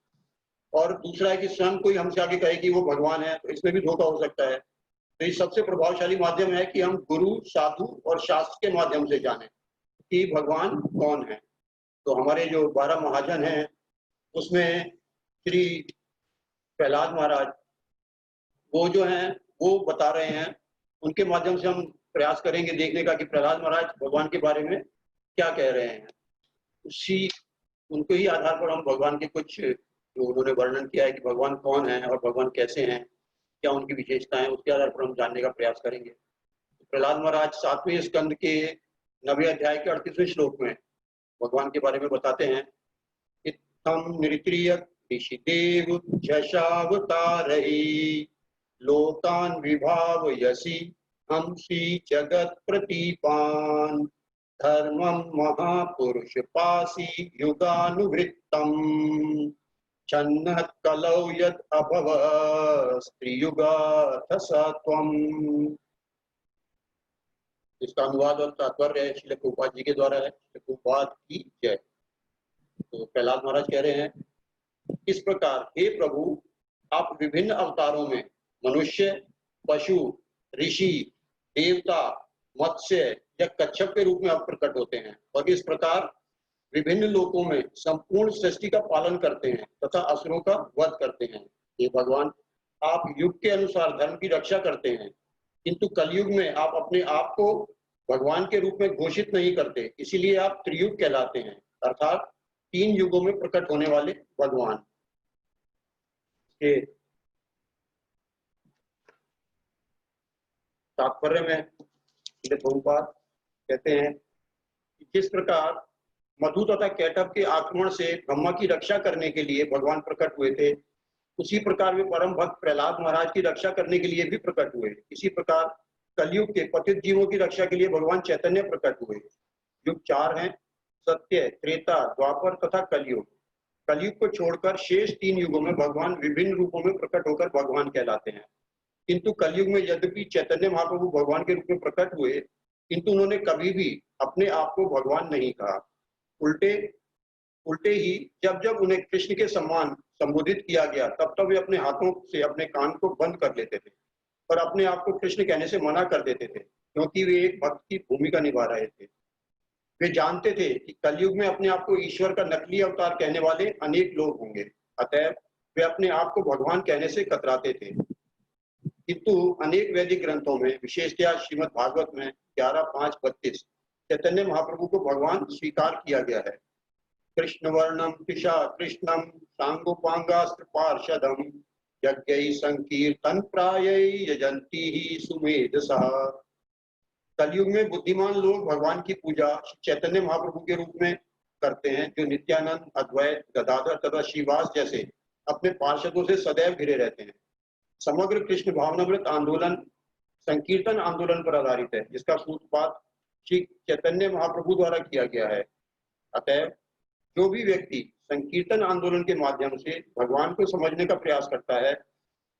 और दूसरा है कि स्वयं कोई हमसे आगे कहे कि वो भगवान है, तो इसमें भी धोखा हो सकता है। तो ये सबसे प्रभावशाली माध्यम है कि हम गुरु, साधु और शास्त्र के माध्यम से जानें कि भगवान कौन है। तो हमारे जो 12 महाजन हैं उसमें श्री प्रहलाद महाराज, वो जो हैं वो बता रहे हैं, उनके माध्यम से हम प्रयास करेंगे देखने का कि प्रहलाद महाराज भगवान के बारे में क्या कह रहे हैं। उसी उनके ही आधार पर हम भगवान के कुछ जो उन्होंने वर्णन किया है कि भगवान कौन है और भगवान कैसे हैं, क्या उनकी विशेषताएं हैं, उसके आधार पर हम जानने का प्रयास करेंगे। प्रहलाद महाराज 7वें स्कंद के 9वें अध्याय के 38वें श्लोक में भगवान के बारे में बताते हैं, इत्थं निरित्र्य ऋषिदेव झषावतारहि लोकान् विभावयसि हंसि जगत प्रतीपान धर्मं महापुरुष पासी युगानुवृत्तम् छन्नः कलौ यद् अभवस्त्रियुगाथ स त्वम्। इसका अनुवाद और तात्पर्य श्रील प्रभुपाद जी के द्वारा है। श्रील प्रभुपाद की जय। तो प्रहलाद महाराज कह रहे हैं, इस प्रकार हे प्रभु, आप विभिन्न अवतारों में मनुष्य, पशु, ऋषि, देवता, मत्स्य या कच्छप के रूप में आप प्रकट होते हैं और इस प्रकार विभिन्न लोकों में संपूर्ण सृष्टि का पालन करते हैं तथा असुरों का वध करते हैं। हे भगवान, आप युग के अनुसार धर्म की रक्षा करते हैं, किंतु कलयुग में आप अपने आप को भगवान के रूप में घोषित नहीं करते, इसीलिए आप त्रियुग कहलाते हैं, अर्थात 3 युगों में प्रकट होने वाले भगवान। तात्पर्य में प्रभुपाद कहते हैं कि जिस प्रकार मधु तथा कैटभ के आक्रमण से ब्रह्मा की रक्षा करने के लिए भगवान प्रकट हुए थे, उसी प्रकार वे परम भक्त प्रहलाद महाराज की रक्षा करने के लिए भी प्रकट हुए। इसी प्रकार कलयुग के पतित जीवों की रक्षा के लिए भगवान चैतन्य प्रकट हुए। युग 4 हैं, सत्य, त्रेता, द्वापर तथा कलयुग। कलयुग को छोड़कर शेष 3 युगों में भगवान विभिन्न रूपों में प्रकट होकर भगवान कहलाते हैं। किंतु कलयुग में यद्यपि चैतन्य महाप्रभु भगवान के रूप में प्रकट हुए, किंतु उन्होंने कभी भी अपने आप को भगवान नहीं कहा। उल्टे ही जब जब उन्हें कृष्ण के समान संबोधित किया गया तब तब वे अपने हाथों से अपने कान को बंद कर लेते थे और अपने आप को कृष्ण कहने से मना कर देते थे, क्योंकि वे एक भक्त की भूमिका निभा रहे थे। वे जानते थे कि कलयुग में अपने आप को ईश्वर का नकली अवतार कहने वाले अनेक लोग होंगे, अतः वे अपने आप को भगवान कहने से कतराते थे। किंतु अनेक वैदिक ग्रंथों में, विशेषतया श्रीमद् भागवत में 11:5-32 चैतन्य महाप्रभु को भगवान स्वीकार किया गया है। कृष्ण वर्णम कृषा कृष्णम सांगोपांगास्त्र पार्षदम यज्ञ संकीर्तन प्राय यजंती ही सुमेधसः। कलयुग में बुद्धिमान लोग भगवान की पूजा चैतन्य महाप्रभु के रूप में करते हैं, जो नित्यानंद, अद्वैत, गदाधर तथा श्रीवास जैसे अपने पार्षदों से सदैव घिरे रहते हैं। समग्र कृष्ण भावनामृत आंदोलन संकीर्तन आंदोलन पर आधारित है, जिसका सूत्रपात श्री चैतन्य महाप्रभु द्वारा किया गया है। अतः जो भी व्यक्ति संकीर्तन आंदोलन के माध्यम से भगवान को समझने का प्रयास करता है,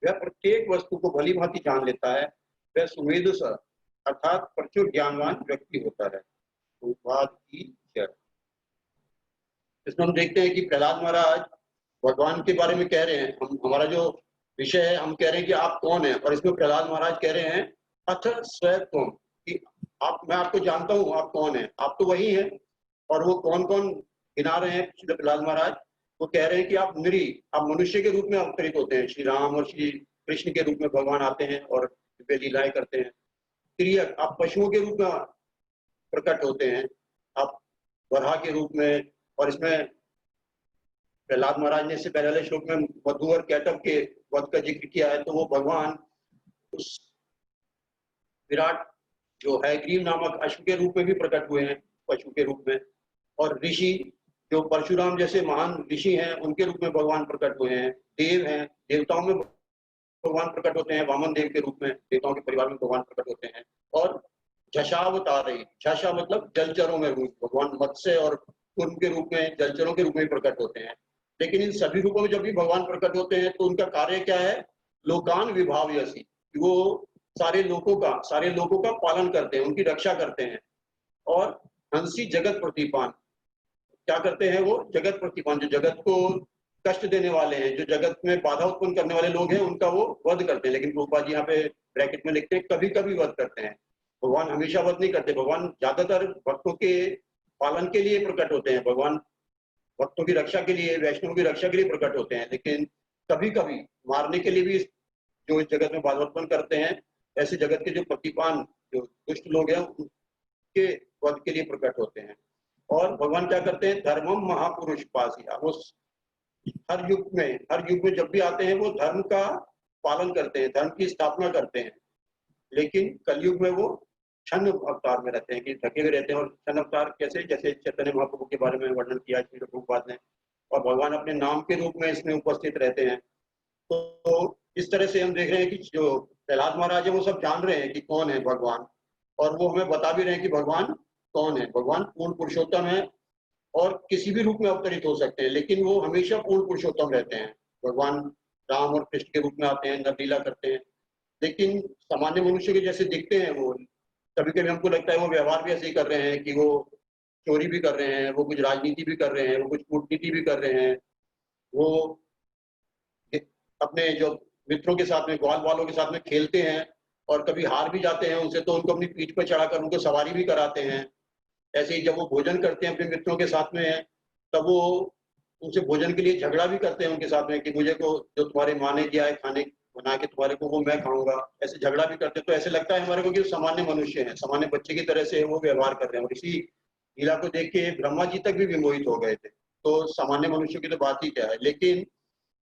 वह प्रत्येक वस्तु को भली भांति जान लेता है, वह सुमेधस अर्थात प्रचुर ज्ञानवान व्यक्ति होता है। तो बात की जय। इसमें हम देखते हैं कि प्रहलाद महाराज भगवान के बारे में कह रहे हैं, हम हमारा जो विषय है, हम कह रहे हैं कि आप कौन हैं, और इसमें प्रहलाद महाराज कह रहे हैं अथ स्वयं तुम, कि आप, मैं आपको जानता हूँ आप कौन है, आप तो वही हैं। और वो कौन कौन गिना रहे हैं श्री प्रहलाद महाराज, वो कह रहे हैं कि आप नरी, आप मनुष्य के रूप में अवतरित होते हैं, श्री राम और श्री कृष्ण के रूप में भगवान आते हैं और दिव्य लीलाएं करते हैं। त्रियक, आप पशुओं के रूप में प्रकट होते हैं, आप वराह के रूप में। और इसमें प्रहलाद महाराज ने इससे पहले श्लोक में मधु और कैटव के वध का जिक्र किया है, तो वो भगवान उस विराट जो है ग्रीव नामक अश्व के रूप में भी प्रकट हुए हैं, पशु के रूप में। और ऋषि, जो परशुराम जैसे महान ऋषि हैं, उनके रूप में भगवान प्रकट हुए हैं। देव हैं, देवताओं में भगवान प्रकट होते हैं, वामन देव के रूप में देवताओं के परिवार में भगवान प्रकट होते हैं। और झषावतारे, झषा मतलब जलचरों में रूप, भगवान मत्स्य और कुर्म के रूप में, जलचरों के रूप में प्रकट होते हैं। लेकिन इन सभी रूपों में जब भी भगवान प्रकट होते हैं तो उनका कार्य क्या है, लोकान विभावयसी, वो सारे लोगों का पालन करते हैं, उनकी रक्षा करते हैं। और हंसी जगत प्रतिपान, क्या करते हैं वो, जगत प्रतिपान, जो जगत को कष्ट देने वाले हैं, जो जगत में बाधा उत्पन्न करने वाले लोग हैं, उनका वो वध करते हैं। लेकिन प्रभुपाद जी यहाँ पे ब्रैकेट में लिखते हैं कभी कभी वध करते हैं, भगवान हमेशा वध नहीं करते। भगवान ज्यादातर भक्तों के पालन के लिए प्रकट होते हैं, भगवान भक्तों की रक्षा के लिए, वैष्णव की रक्षा के लिए प्रकट होते हैं। लेकिन कभी कभी मारने के लिए भी जो इस जगत में बाधा उत्पन्न करते हैं, ऐसे जगत के जो प्रतिपान, जो दुष्ट लोग हैं, उनके वध के लिए प्रकट होते हैं। और भगवान क्या करते हैं, धर्मम महापुरुष पासिया, वो हर युग में जब भी आते हैं वो धर्म का पालन करते हैं, धर्म की स्थापना करते हैं। लेकिन कलयुग में वो क्षण अवतार में रहते हैं, कि थके हुए रहते हैं। और क्षण अवतार कैसे, जैसे चैतन्य महाप्रभु के बारे में वर्णन किया श्री प्रभुपाद ने, और भगवान अपने नाम के रूप में इसमें उपस्थित रहते हैं। तो इस तरह से हम देख रहे हैं कि जो प्रहलाद महाराज है वो सब जान रहे हैं कि कौन है भगवान, और वो हमें बता भी रहे हैं कि भगवान कौन है। भगवान पूर्ण पुरुषोत्तम है और किसी भी रूप में अवतरित हो सकते हैं, लेकिन वो हमेशा पूर्ण पुरुषोत्तम रहते हैं। भगवान राम और कृष्ण के रूप में आते हैं, नरलीला करते हैं, लेकिन सामान्य मनुष्य के जैसे दिखते हैं वो। कभी कभी हमको लगता है वो व्यवहार भी ऐसे ही कर रहे हैं, कि वो चोरी भी कर रहे हैं, वो कुछ राजनीति भी कर रहे हैं, वो कुछ कूटनीति भी कर रहे हैं, वो अपने जो मित्रों के साथ में, ग्वाल वालों के साथ में खेलते हैं, और कभी हार भी जाते हैं उनसे, तो उनको अपनी पीठ पर चढ़ाकर उनको सवारी भी कराते हैं। ऐसे ही जब वो भोजन करते हैं अपने मित्रों के साथ में, तब वो उनसे भोजन के लिए झगड़ा भी करते हैं उनके साथ में, कि मुझे को जो तुम्हारे माँ ने दिया है खाने बना के तुम्हारे को, वो मैं खाऊंगा। ऐसे झगड़ा भी करते हैं। तो ऐसे लगता है हमारे को कि सामान्य मनुष्य हैं, सामान्य बच्चे की तरह से वो व्यवहार कर रहे हैं। और इसी लीला को देख के ब्रह्मा जी तक भी विमोहित हो गए थे। तो सामान्य मनुष्य की तो बात ही क्या है। लेकिन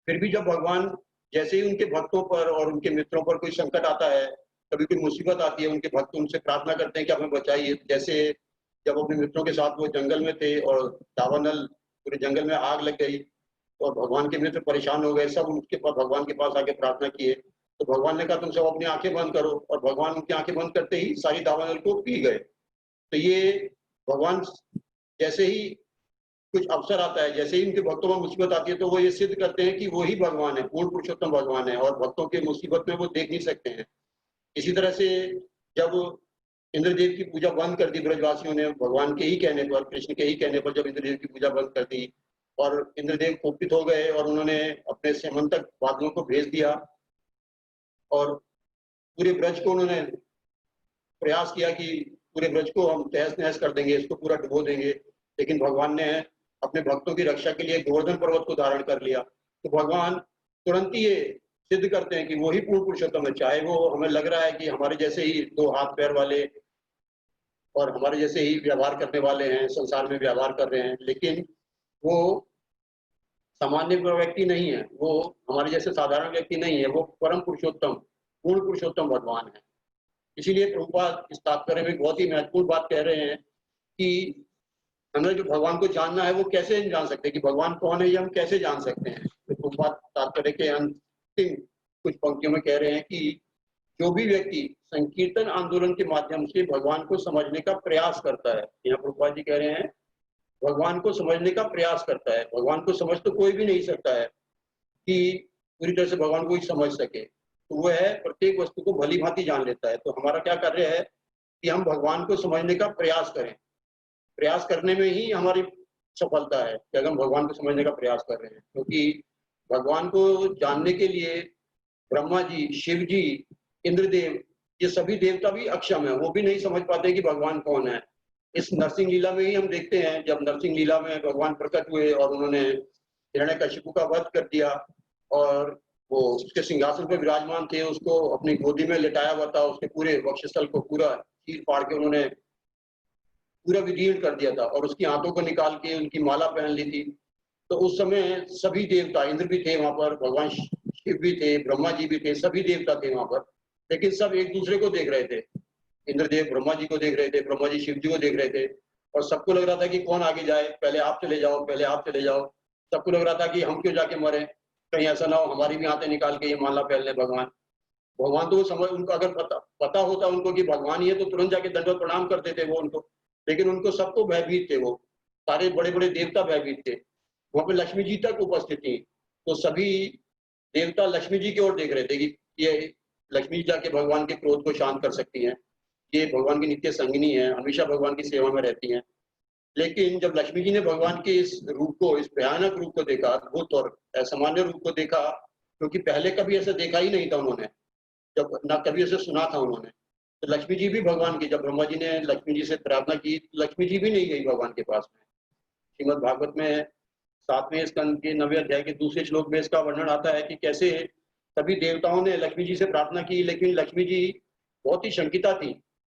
फिर भी जब भगवान, जैसे ही उनके भक्तों पर और उनके मित्रों पर कोई संकट आता है, कभी कोई मुसीबत आती है, उनके भक्त उनसे प्रार्थना करते हैं कि हमें बचाइए। जैसे जब अपने मित्रों के साथ वो जंगल में थे और दावानल, पूरे जंगल में आग लग गई, और भगवान के मित्र परेशान हो गए, सब उनके पास, भगवान के पास आके प्रार्थना किए। तो भगवान ने कहा तुम सब अपनी आंखें बंद करो, और भगवान उनकी आंखें बंद करते ही सारी दावानल को पी गए। तो ये भगवान, जैसे ही कुछ अवसर आता है, जैसे ही उनके भक्तों में मुसीबत आती है, तो वो ये सिद्ध करते हैं कि वो ही भगवान है, पूर्ण पुरुषोत्तम भगवान है, और भक्तों के मुसीबत में वो देख नहीं सकते हैं। इसी तरह से जब इंद्रदेव की पूजा बंद कर दी ब्रजवासियों ने, भगवान के ही कहने पर, कृष्ण के ही कहने पर, जब इंद्रदेव की पूजा बंद कर दी, और इंद्रदेव कुपित हो गए, और उन्होंने अपने समंतक बादलों को भेज दिया, और पूरे ब्रज को उन्होंने प्रयास किया कि पूरे ब्रज को हम तहस नहस कर देंगे, इसको पूरा डुबो देंगे। लेकिन भगवान ने अपने भक्तों की रक्षा के लिए गोवर्धन पर्वत को धारण कर लिया। तो भगवान तुरंत ही ये सिद्ध करते हैं कि वो ही पूर्ण पुरुषोत्तम है। चाहे वो हमें लग रहा है कि हमारे जैसे ही दो हाथ पैर वाले और हमारे जैसे ही व्यवहार करने वाले हैं, संसार में व्यवहार कर रहे हैं, लेकिन वो सामान्य व्यक्ति नहीं है, वो हमारे जैसे साधारण व्यक्ति नहीं है, वो परम पुरुषोत्तम, पूर्ण पुरुषोत्तम भगवान है। इसीलिए प्रभुपाद इस तात्पर्य में बहुत ही महत्वपूर्ण बात कह रहे हैं कि हमें जो भगवान को जानना है, वो कैसे जान सकते हैं कि भगवान कौन है, ये हम कैसे जान सकते हैं। तो प्रभुपाद तात्पर्य के अंतिम कुछ पंक्तियों में कह रहे हैं कि जो भी व्यक्ति संकीर्तन आंदोलन के माध्यम से भगवान को समझने का प्रयास करता है, यहाँ प्रभुपाद जी कह रहे हैं भगवान को समझने का प्रयास करता है। भगवान को समझ तो कोई भी नहीं सकता है कि पूरी तरह से भगवान को ही समझ सके, तो वह प्रत्येक वस्तु को भली भांति जान लेता है। तो हमारा क्या कार्य है कि हम भगवान को समझने का प्रयास करें। प्रयास करने में ही हमारी सफलता है कि अगर हम भगवान को समझने का प्रयास कर रहे हैं, क्योंकि भगवान को जानने के लिए ब्रह्मा जी, शिव जी, इंद्रदेव, ये सभी देवता भी अक्षम है, वो भी नहीं समझ पाते कि भगवान कौन है। इस नरसिंह लीला में ही हम देखते हैं, जब नरसिंह लीला में भगवान प्रकट हुए और उन्होंने हिरण्यकशिपु का वध कर दिया और वो उसके सिंहासन पर विराजमान थे, उसको अपनी गोदी में लिटाया हुआ था, उसके पूरे वक्षस्थल को पूरा चीर फाड़ के उन्होंने पूरा विदीर्ण कर दिया था और उसकी आंतों को निकाल के उनकी माला पहन ली थी। तो उस समय सभी देवता, इंद्र भी थे वहां पर, भगवान शिव भी थे, ब्रह्मा जी भी थे, सभी देवता थे वहां पर, लेकिन सब एक दूसरे को देख रहे थे। इंद्रदेव ब्रह्मा जी को देख रहे थे, ब्रह्मा जी शिव जी को देख रहे थे और सबको लग रहा था कि कौन आगे जाए, पहले आप चले जाओ, पहले आप चले जाओ। सबको लग रहा था कि हम क्यों जाके मरे, कहीं ऐसा ना हो हमारी भी आंतें निकाल के ये माला पहन ले भगवान। भगवान तो वो समझ, उनको अगर पता होता उनको कि भगवान ही है तो तुरंत जाके दंडवत प्रणाम कर देते वो उनको, लेकिन उनको सबको भयभीत थे, वो सारे बड़े बड़े देवता भयभीत थे। वहां पे लक्ष्मी जी तक उपस्थित थी, तो सभी देवता लक्ष्मी जी की ओर देख रहे थे कि ये लक्ष्मी जी जाके भगवान के क्रोध को शांत कर सकती हैं, ये भगवान की नित्य संगिनी है, हमेशा भगवान की सेवा में रहती हैं। लेकिन जब लक्ष्मी जी ने भगवान के इस रूप को, इस भयानक रूप को देखा, अद्भुत और असामान्य रूप को देखा, क्योंकि पहले कभी ऐसा देखा ही नहीं था उन्होंने, जब ना कभी ऐसे सुना था उन्होंने, तो लक्ष्मी जी भी भगवान की, जब ब्रह्मा जी ने लक्ष्मी जी से प्रार्थना की, लक्ष्मी जी भी नहीं गई भगवान के पास में। श्रीमद् भागवत में 7वें स्कंद के 9वें अध्याय के दूसरे श्लोक में इसका वर्णन आता है कि कैसे सभी देवताओं ने लक्ष्मी जी से प्रार्थना की, लेकिन लक्ष्मी जी बहुत ही शंकिता थी,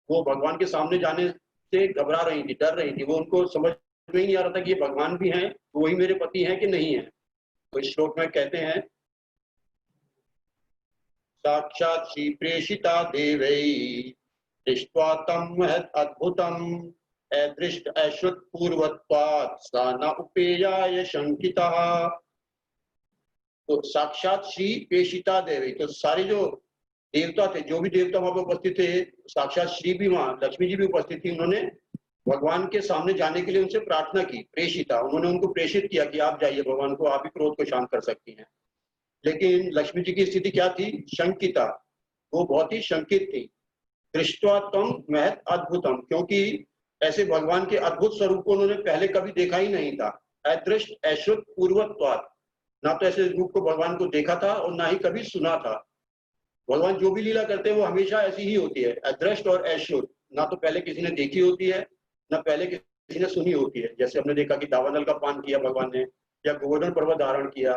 वो भगवान के सामने जाने से घबरा रही थी, डर रही थी, वो उनको समझ में ही नहीं आ रहा था कि ये भगवान भी हैं, वही मेरे पति हैं कि नहीं है। तो इस श्लोक में कहते हैं, साक्षात श्री प्रेषिता देवै दृष्ट्वा तं महत् अद्भुतम् अदृष्ट अश्रुत पूर्वत्वात् सा न उपेयाय शंकितः। तो साक्षात श्री प्रेषिता देवी, तो सारे जो देवता थे, जो भी देवता वहां पर उपस्थित थे, साक्षात श्री भी वहां, लक्ष्मी जी भी उपस्थित थी, उन्होंने भगवान के सामने जाने के लिए उनसे प्रार्थना की, प्रेषिता, उन्होंने उनको प्रेषित किया कि आप जाइए भगवान को, आप ही क्रोध को शांत कर सकती हैं। लेकिन लक्ष्मी जी की स्थिति क्या थी, शंकिता, वो बहुत ही शंकित थी। दृष्ट्वा तम महत् अद्भुतम, क्योंकि ऐसे भगवान के अद्भुत स्वरूप को उन्होंने पहले कभी देखा ही नहीं था। अदृष्ट अश्रुत पूर्वत्वात्, ना तो ऐसे रूप को भगवान को देखा था और ना ही कभी सुना था। भगवान जो भी लीला करते हैं वो हमेशा ऐसी ही होती है, अदृष्ट और अश्रुत, ना तो पहले किसी ने देखी होती है, ना पहले किसी ने सुनी होती है। जैसे हमने देखा कि दावानल का पान किया भगवान ने, या गोवर्धन पर्वत धारण किया,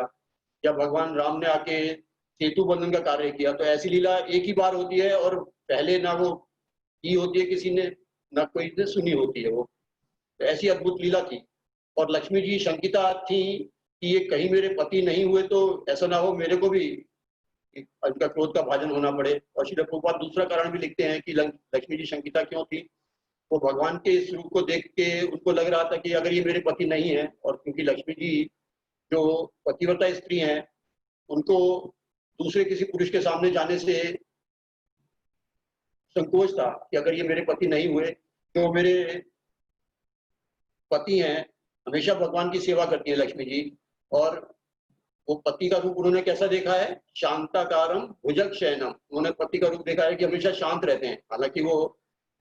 या भगवान राम ने आके सेतु बंधन का कार्य किया, तो ऐसी लीला एक ही बार होती है और पहले ना वो की होती है किसी ने, ना कोई ने सुनी होती है वो। तो ऐसी अद्भुत लीला थी और लक्ष्मी जी शंकिता थी कि ये कहीं मेरे पति नहीं हुए तो ऐसा ना हो मेरे को भी उनका क्रोध का भाजन होना पड़े। और श्री प्रभुपाद दूसरा कारण भी लिखते हैं कि लक्ष्मी जी शंकिता क्यों थी, वो भगवान के इस रूप को देख के उनको लग रहा था कि अगर ये मेरे पति नहीं है, और क्योंकि लक्ष्मी जी जो पतिव्रता स्त्री हैं, उनको दूसरे किसी पुरुष के सामने जाने से संकोच था कि अगर ये मेरे पति नहीं हुए तो मेरे पति हैं, हमेशा भगवान की सेवा करती है लक्ष्मी जी, और वो पति का रूप उन्होंने कैसा देखा है, शांताकारम भुजग शयनम, उन्होंने पति का रूप देखा है कि हमेशा शांत रहते हैं, हालांकि वो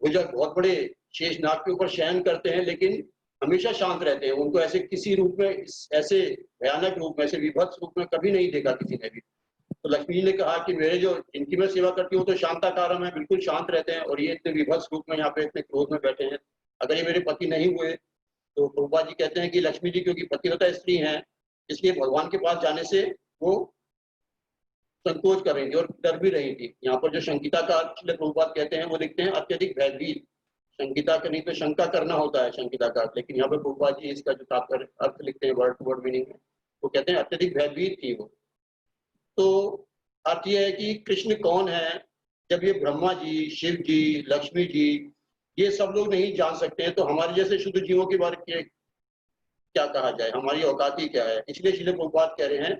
भुजग बहुत बड़े शेष नाग के ऊपर शयन करते हैं, लेकिन हमेशा शांत रहते हैं। उनको ऐसे किसी रूप में, ऐसे भयानक रूप में, ऐसे विभत्स रूप में कभी नहीं देखा किसी ने भी। तो लक्ष्मी जी ने कहा कि मेरे जो इनकी मैं सेवा करती हूँ तो शांताकारम है, बिल्कुल शांत रहते हैं, और ये इतने विभत्स रूप में यहाँ पे इतने क्रोध में बैठे हैं, अगर ये मेरे पति नहीं हुए। तो प्रभुपाद जी कहते हैं कि लक्ष्मी जी क्योंकि पतिव्रता स्त्री हैं, इसलिए भगवान के पास जाने से वो संकोच कर रही थी और डर भी रही थी। यहाँ पर जो शंकिता का प्रभुपाद कहते हैं वो लिखते हैं अत्यधिक भयभीत। शंकिता करनी तो शंका करना होता है शंकिता का, लेकिन यहाँ पर प्रभुपाद जी इसका जो तात्पर्य अर्थ लिखते हैं वर्ड टू वर्ड मीनिंग में, वो कहते हैं अत्यधिक भयभीत थी वो। तो अर्थ यह है कि कृष्ण कौन है, जब ये ब्रह्मा जी, शिव जी, लक्ष्मी जी, ये सब लोग नहीं जान सकते हैं, तो हमारे जैसे शुद्ध जीवों के बारे में क्या कहा जाए, हमारी औकात ही क्या है। इसलिए श्रील प्रभुपाद कह रहे हैं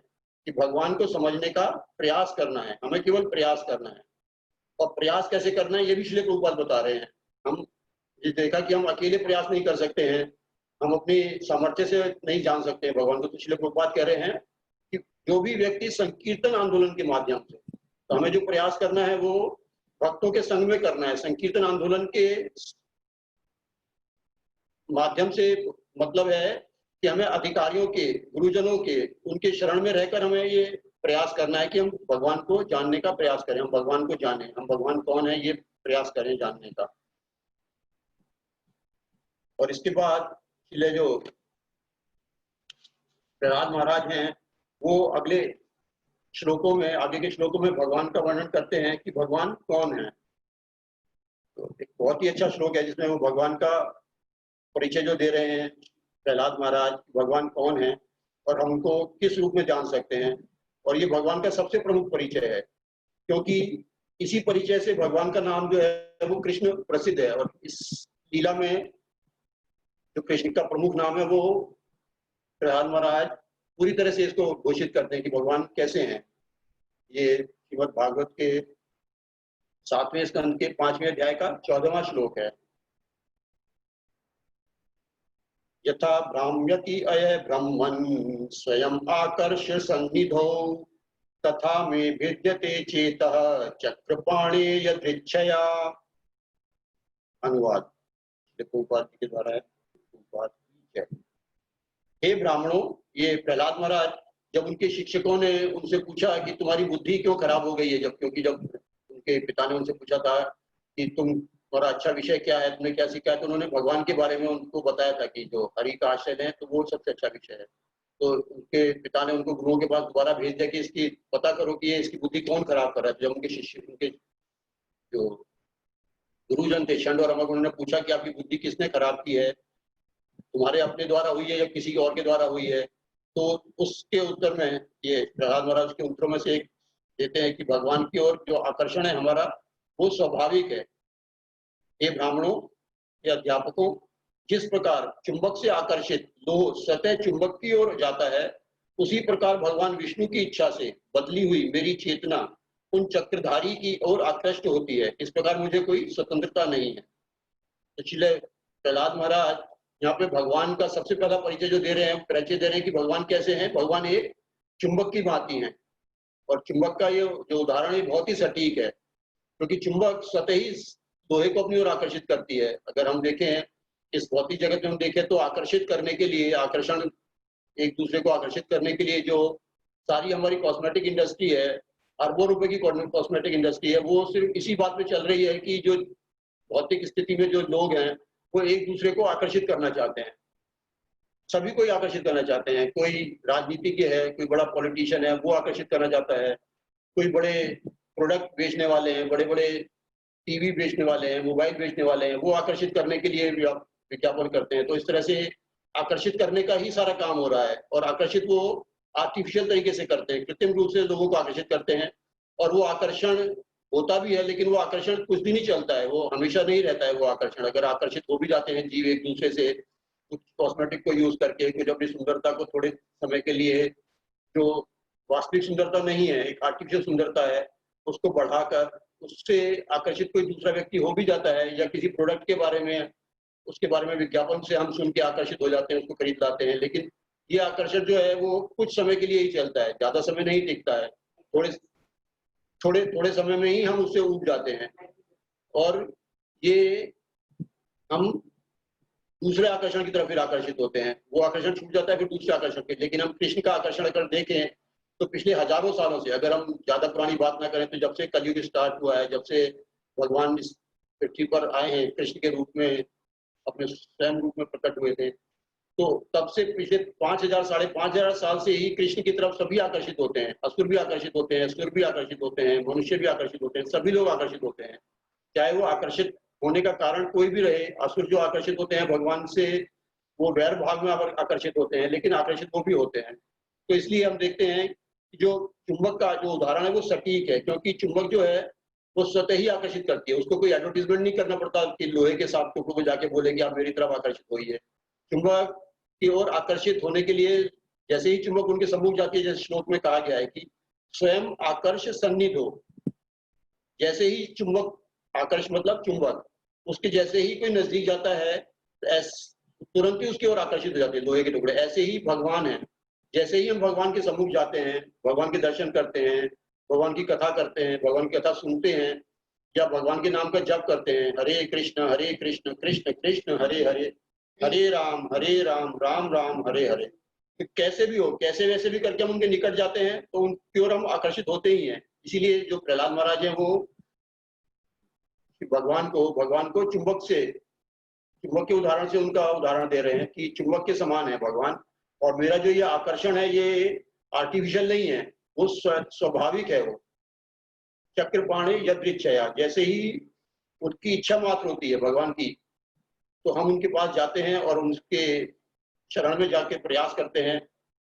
कि भगवान को समझने का प्रयास करना है, हमें केवल प्रयास करना है। और प्रयास कैसे करना है ये भी श्रील प्रभुपाद बता रहे हैं। हम ये देखा कि हम अकेले प्रयास नहीं कर सकते हैं, हम अपनी सामर्थ्य से नहीं जान सकते हैं भगवान को। तो श्रील प्रभुपाद कह रहे हैं कि जो भी व्यक्ति संकीर्तन आंदोलन के माध्यम से, तो हमें जो प्रयास करना है वो भक्तों के संग में करना है। संकीर्तन आंदोलन के माध्यम से मतलब है कि हमें अधिकारियों के, गुरुजनों के, उनके शरण में रहकर हमें ये प्रयास करना है कि हम भगवान को जानने का प्रयास करें, हम भगवान को जानें, हम भगवान कौन है ये प्रयास करें जानने का। और इसके बाद पिछले जो प्रहलाद महाराज हैं वो अगले श्लोकों में, आगे के श्लोकों में भगवान का वर्णन करते हैं कि भगवान कौन है। तो एक बहुत ही अच्छा श्लोक है जिसमें वो भगवान का परिचय जो दे रहे हैं प्रहलाद महाराज, भगवान कौन है और हम उनको किस रूप में जान सकते हैं। और ये भगवान का सबसे प्रमुख परिचय है, क्योंकि इसी परिचय से भगवान का नाम जो है वो कृष्ण प्रसिद्ध है। और इस लीला में जो कृष्ण का प्रमुख नाम है वो प्रहलाद महाराज पूरी तरह से इसको घोषित करते हैं कि भगवान कैसे हैं। ये श्रीमद् भागवत के 7वें स्कंद के 5वें अध्याय का 14वां श्लोक है। यथा भ्राम्यति अय ब्रह्मन् स्वयं आकर्ष सन्निधौ तथा मे भिद्यते चेतः चक्रपाणे यदृच्छया। अनुवाद प्रभुपाद के द्वारा है। हे ब्राह्मणों, ये प्रहलाद महाराज जब उनके शिक्षकों ने उनसे पूछा कि तुम्हारी बुद्धि क्यों खराब हो गई है, क्योंकि जब उनके पिता ने उनसे पूछा था कि तुम्हारा अच्छा विषय क्या है, तुमने क्या सीखा है, तो उन्होंने भगवान के बारे में उनको बताया था कि जो हरि का आश्रय है तो वो सबसे अच्छा विषय है। तो उनके पिता ने उनको गुरुओं के पास दोबारा भेज दिया कि इसकी पता करो कि ये इसकी बुद्धि कौन खराब कर रहा है। जब उनके शिष्य, उनके जो गुरुजन थे षंड और अमर, उन्होंने पूछा कि आपकी बुद्धि किसने खराब की है, तुम्हारे अपने द्वारा हुई है या किसी और के द्वारा हुई है। तो उसके उत्तर में ये प्रहलाद महाराज के उत्तरों में से एक देते हैं कि भगवान की ओर जो आकर्षण है हमारा वो स्वाभाविक है। ये ब्राह्मणों, ये अध्यापकों, जिस प्रकार चुंबक से आकर्षित लोह स्वतः चुंबक की ओर जाता है, उसी प्रकार भगवान विष्णु की इच्छा से बदली हुई मेरी चेतना उन चक्रधारी की ओर आकृष्ट होती है। इस प्रकार मुझे कोई स्वतंत्रता नहीं है। तो श्रील प्रहलाद महाराज यहाँ पे भगवान का सबसे पहला परिचय जो दे रहे हैं, परिचय दे रहे हैं कि भगवान कैसे हैं। भगवान एक चुंबक की भांति हैं। और चुंबक का ये जो उदाहरण है बहुत ही सटीक है, क्योंकि चुंबक स्वतः ही लोहे को अपनी ओर आकर्षित करती है। अगर हम देखें इस भौतिक जगत में, हम देखें तो आकर्षित करने के लिए, आकर्षण, एक दूसरे को आकर्षित करने के लिए जो सारी हमारी कॉस्मेटिक इंडस्ट्री है, अरबों रुपए की कॉस्मेटिक इंडस्ट्री है, वो सिर्फ इसी बात पे चल रही है कि जो भौतिक स्थिति में जो लोग हैं वो एक दूसरे को आकर्षित करना चाहते हैं। सभी को आकर्षित करना चाहते हैं। कोई राजनीतिज्ञ है, कोई बड़ा पॉलिटिशियन है, वो आकर्षित करना चाहता है। कोई बड़े प्रोडक्ट बेचने वाले हैं, बड़े बड़े टीवी बेचने वाले हैं, मोबाइल बेचने वाले हैं, वो आकर्षित करने के लिए विज्ञापन करते हैं। तो इस तरह से आकर्षित करने का ही सारा काम हो रहा है। और आकर्षित वो आर्टिफिशियल तरीके से करते हैं, कृत्रिम रूप से लोगों को आकर्षित करते हैं। और वो आकर्षण होता भी है, लेकिन वो आकर्षण कुछ दिन ही चलता है, वो हमेशा नहीं रहता है वो आकर्षण। अगर आकर्षित हो भी जाते हैं जीव एक दूसरे से कुछ कॉस्मेटिक को यूज करके, कुछ अपनी सुंदरता को थोड़े समय के लिए, जो वास्तविक सुंदरता नहीं है, एक आर्टिफिशियल सुंदरता है, उसको बढ़ाकर उससे आकर्षित कोई दूसरा व्यक्ति हो भी जाता है, या किसी प्रोडक्ट के बारे में, उसके बारे में विज्ञापन से हम सुन के आकर्षित हो जाते हैं, उसको खरीद लाते हैं। लेकिन ये आकर्षण जो है वो कुछ समय के लिए ही चलता है, ज्यादा समय नहीं टिकता है। थोड़े थोड़े थोड़े समय में ही हम उससे उब जाते हैं और ये हम दूसरे आकर्षण की तरफ फिर आकर्षित होते हैं। वो आकर्षण छूट जाता है फिर दूसरे आकर्षण पे। लेकिन हम कृष्ण का आकर्षण अगर देखें तो पिछले हजारों सालों से, अगर हम ज्यादा पुरानी बात ना करें तो जब से कलयुग स्टार्ट हुआ है, जब से भगवान इस पृथ्वी पर आए हैं कृष्ण के रूप में, अपने स्वयं रूप में प्रकट हुए थे, तो तब से पिछले 5000 5,500 साल से ही कृष्ण की तरफ सभी आकर्षित होते हैं। असुर भी आकर्षित होते हैं, सुर भी आकर्षित होते हैं, मनुष्य भी आकर्षित होते हैं, सभी लोग आकर्षित होते हैं। चाहे वो आकर्षित होने का कारण कोई भी रहे। असुर जो आकर्षित होते हैं भगवान से, वो वैर भाव में आकर्षित होते हैं, लेकिन आकर्षित वो भी होते हैं। तो इसलिए हम देखते हैं कि जो चुंबक का जो उदाहरण है वो सटीक है, क्योंकि चुंबक जो है वो स्वतः ही आकर्षित करती है। उसको कोई एडवर्टीजमेंट नहीं करना पड़ता कि लोहे के साथ टुकड़ों को जाके बोले कि आप मेरी तरफ आकर्षित होइए। चुंबक की ओर आकर्षित होने के लिए जैसे ही चुंबक उनके सम्मुख जाती है, जैसे श्लोक में कहा गया है कि स्वयं आकर्ष सन्निधो, जैसे ही चुंबक, आकर्ष मतलब चुंबक, उसके जैसे ही कोई नजदीक जाता है तुरंत ही उसकी ओर आकर्षित हो जाते हैं लोहे के टुकड़े। ऐसे ही भगवान है, जैसे ही हम भगवान के सम्मुख जाते हैं, भगवान के दर्शन करते हैं, भगवान की कथा करते हैं, भगवान की कथा सुनते हैं, या भगवान के नाम का जप करते हैं, हरे कृष्ण कृष्ण कृष्ण हरे हरे, हरे राम राम राम हरे हरे। तो कैसे भी हो, कैसे वैसे भी करके हम उनके निकट जाते हैं तो उनकी ओर हम आकर्षित होते ही हैं। इसीलिए जो प्रहलाद महाराज हैं वो भगवान को चुंबक के उदाहरण से उनका उदाहरण दे रहे हैं कि चुंबक के समान है भगवान। और मेरा जो ये आकर्षण है ये आर्टिफिशियल नहीं है, वो स्वाभाविक है। वो चक्रपाणी यदृच्छया, जैसे ही उनकी इच्छा मात्र होती है भगवान की, तो हम उनके पास जाते हैं और उनके शरण में जाके प्रयास करते हैं,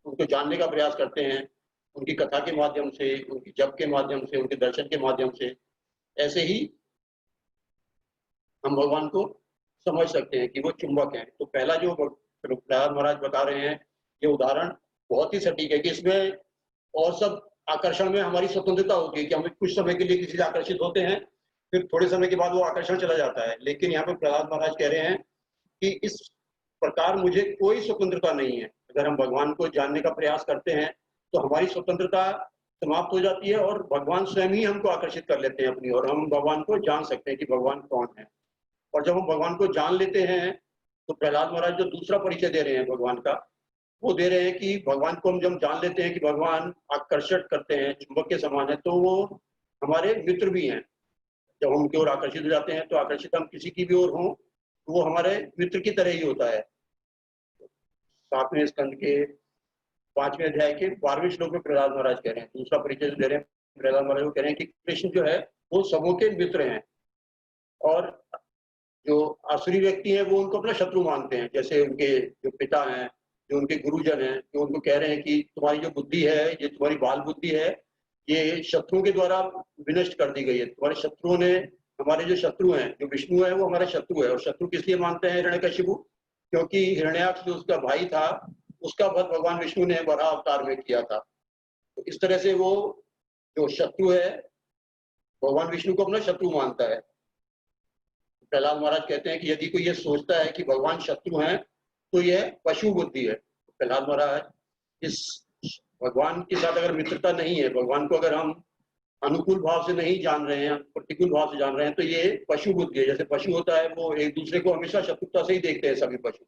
उनको जानने का प्रयास करते हैं, उनकी कथा के माध्यम से, उनकी जप के माध्यम से, उनके दर्शन के माध्यम से। ऐसे ही हम भगवान को समझ सकते हैं कि वो चुंबक है। तो पहला जो प्रहलाद महाराज बता रहे हैं ये उदाहरण बहुत ही सटीक है कि इसमें और सब आकर्षण में हमारी स्वतंत्रता होती है कि हम कुछ समय के लिए किसी से आकर्षित होते हैं, फिर थोड़े समय के बाद वो आकर्षण चला जाता है। लेकिन यहाँ पे प्रहलाद महाराज कह रहे हैं कि इस प्रकार मुझे कोई स्वतंत्रता नहीं है। अगर हम भगवान को जानने का प्रयास करते हैं तो हमारी स्वतंत्रता समाप्त हो जाती है और भगवान स्वयं ही हमको आकर्षित कर लेते हैं अपनी ओर। हम भगवान को जान सकते हैं कि भगवान कौन है। और जब हम भगवान को जान लेते हैं तो प्रहलाद महाराज जो दूसरा परिचय दे रहे हैं भगवान का, वो दे रहे हैं कि भगवान को हम जब जान लेते हैं कि भगवान आकर्षित करते हैं, चुंबक के समान है, तो वो हमारे मित्र भी हैं। जब हम उनकी ओर आकर्षित हो जाते हैं तो आकर्षित हम किसी की भी ओर हों तो वो हमारे मित्र की तरह ही होता है। 7वें स्कंद के 5वें अध्याय के 12वें श्लोक में प्रहलाद महाराज कह रहे हैं, दूसरा परिचय दे रहे हैं प्रहलाद महाराज, वो कह रहे हैं कि कृष्ण जो है वो सबों के मित्र हैं और जो आसुरी व्यक्ति हैं वो उनको अपना शत्रु मानते हैं। जैसे उनके जो पिता हैं, जो उनके गुरुजन हैं, जो उनको कह रहे हैं कि तुम्हारी जो बुद्धि है, ये तुम्हारी बाल बुद्धि है, ये शत्रुओं के द्वारा विनष्ट कर दी गई है। तुम्हारे शत्रुओं ने, हमारे जो शत्रु हैं, जो विष्णु है वो हमारा शत्रु है। और शत्रु किस लिए मानते हैं हिरण्यकशिपु? क्योंकि हिरण्याक्ष जो उसका भाई था, उसका वध भगवान विष्णु ने वराह अवतार में किया था। तो इस तरह से वो जो शत्रु है भगवान विष्णु को अपना शत्रु मानता है। प्रहलाद महाराज कहते हैं कि यदि कोई ये सोचता है कि भगवान शत्रु हैं तो यह पशु बुद्धि है। प्रहलाद महाराज इस भगवान के साथ अगर मित्रता नहीं है, भगवान को अगर हम अनुकूल भाव से नहीं जान रहे हैं, प्रतिकूल भाव से जान रहे हैं, तो ये पशु बुद्धि है। जैसे पशु होता है वो एक दूसरे को हमेशा शत्रुता से ही देखते हैं सभी पशु।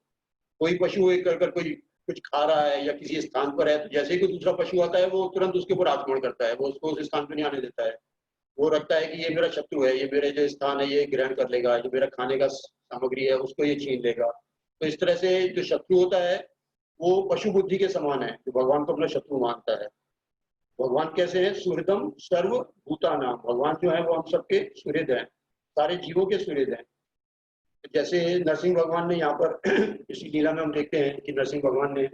कोई पशु एक कर कोई कुछ खा रहा है या किसी स्थान पर है तो जैसे ही कोई दूसरा पशु आता है वो तुरंत उसके ऊपर आक्रमण करता है, वो उसको उस स्थान पर नहीं आने देता है। वो रखता है कि ये मेरा शत्रु है, ये मेरे जो स्थान है ये ग्रहण कर लेगा, जो मेरा खाने का सामग्री है उसको ये छीन लेगा। तो इस तरह से जो शत्रु होता है वो पशु बुद्धि के समान है, जो भगवान को अपना शत्रु मानता है। भगवान कैसे हैं? सुहृदम सर्वभूतानाम, भगवान जो है वो हम सबके सुहृद हैं, सारे जीवों के सुहृद हैं। जैसे नरसिंह भगवान ने यहाँ पर इसी लीला में हम देखते हैं कि नरसिंह भगवान ने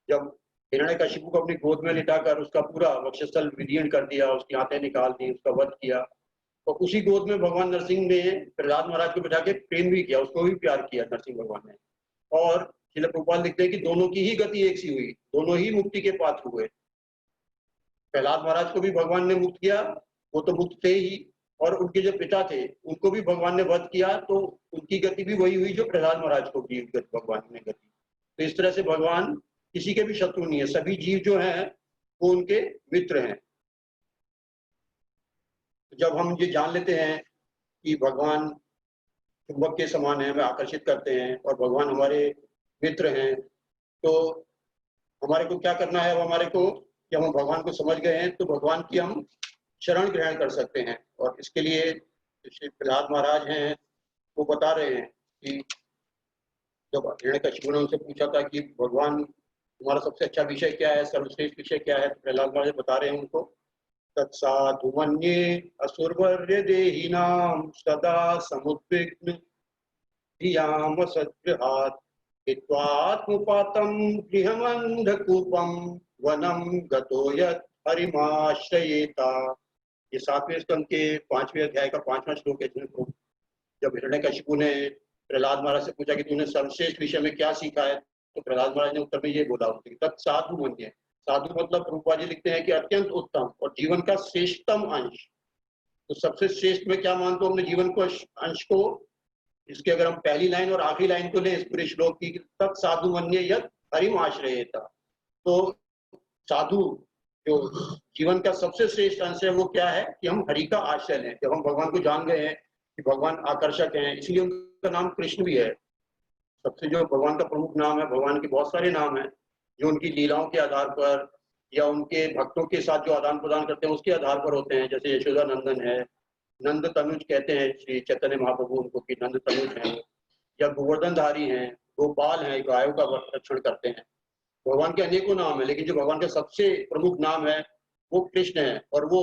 जब हिरण्यकशिपु को अपनी गोद में लिटाकर उसका पूरा वक्षस्थल विदीर्ण कर दिया, उसकी आंतें निकाल दी, उसका वध किया, तो उसी गोद में भगवान नरसिंह ने प्रहलाद महाराज को बिठा के प्रेम भी किया, उसको भी प्यार किया नरसिंह भगवान ने। और श्रील प्रभुपाद लिखते हैं कि दोनों की ही गति एक सी हुई, दोनों ही मुक्ति के पात्र हुए। प्रहलाद महाराज को भी भगवान ने मुक्त किया, वो तो मुक्त थे ही, और उनके जो पिता थे उनको भी भगवान ने वध किया, तो उनकी गति भी वही हुई जो प्रहलाद महाराज को भी भगवान ने गति। तो इस तरह से भगवान किसी के भी शत्रु नहीं है, सभी जीव जो हैं वो उनके मित्र हैं। जब हम ये जान लेते हैं कि भगवान चुंबक के समान है, हमें आकर्षित करते हैं और भगवान हमारे मित्र हैं, तो हमारे को क्या करना है? अब हमारे को, जब हम भगवान को समझ गए हैं तो भगवान की हम शरण ग्रहण कर सकते हैं। और इसके लिए श्री प्रहलाद महाराज हैं वो बता रहे हैं कि जब हिरण्यकशिपु ने उनसे पूछा था कि भगवान तुम्हारा सबसे अच्छा विषय क्या है, सर्वश्रेष्ठ विषय क्या है, तो प्रहलाद महाराज बता रहे हैं उनको, तत्साधु मन्ये असुरवर्य देहिनाम सदा समुद्विग्न धियाम सद्गृहात् हित्वात्मपातं गृहमन्धकूपं वनं गतो यत् हरिमाश्रयेता। ये 7वें स्कंद के 5वें अध्याय का 5वां श्लोक है। जब हिरण्यकशिपु ने प्रहलाद महाराज से पूछा कि तूने सर्वश्रेष्ठ विषय में क्या सीखा है, तो प्रहलाद महाराज ने उत्तर में ये बोला तत् साधु मन्ये। साधु मतलब प्रभुपाद जी लिखते हैं कि अत्यंत उत्तम और जीवन का श्रेष्ठतम अंश। तो सबसे श्रेष्ठ में क्या मानते हो अपने जीवन को, अंश को? इसके अगर हम पहली लाइन और आखिरी लाइन को लें इस पूरे श्लोक की, तत् साधु मन्ये यत् हरिम आश्रयेता, तो साधु जो जीवन का सबसे श्रेष्ठ अंश है वो क्या है कि हम हरि का आश्रय लें। जब हम भगवान को जान गए हैं कि भगवान आकर्षक हैं, इसलिए उनका नाम कृष्ण भी है। सबसे जो भगवान का प्रमुख नाम है, भगवान के बहुत सारे नाम हैं जो उनकी लीलाओं के आधार पर या उनके भक्तों के साथ जो आदान प्रदान करते हैं उसके आधार पर होते हैं। जैसे यशोदा नंदन है, नंद तनुज कहते हैं श्री चैतन्य महाप्रभु उनको कि नंद तनुज हैं, या गोवर्धनधारी हैं, गोपाल हैं, गायों का रक्षण करते हैं। भगवान के अनेकों नाम है, लेकिन जो भगवान का सबसे प्रमुख नाम है वो कृष्ण है। और वो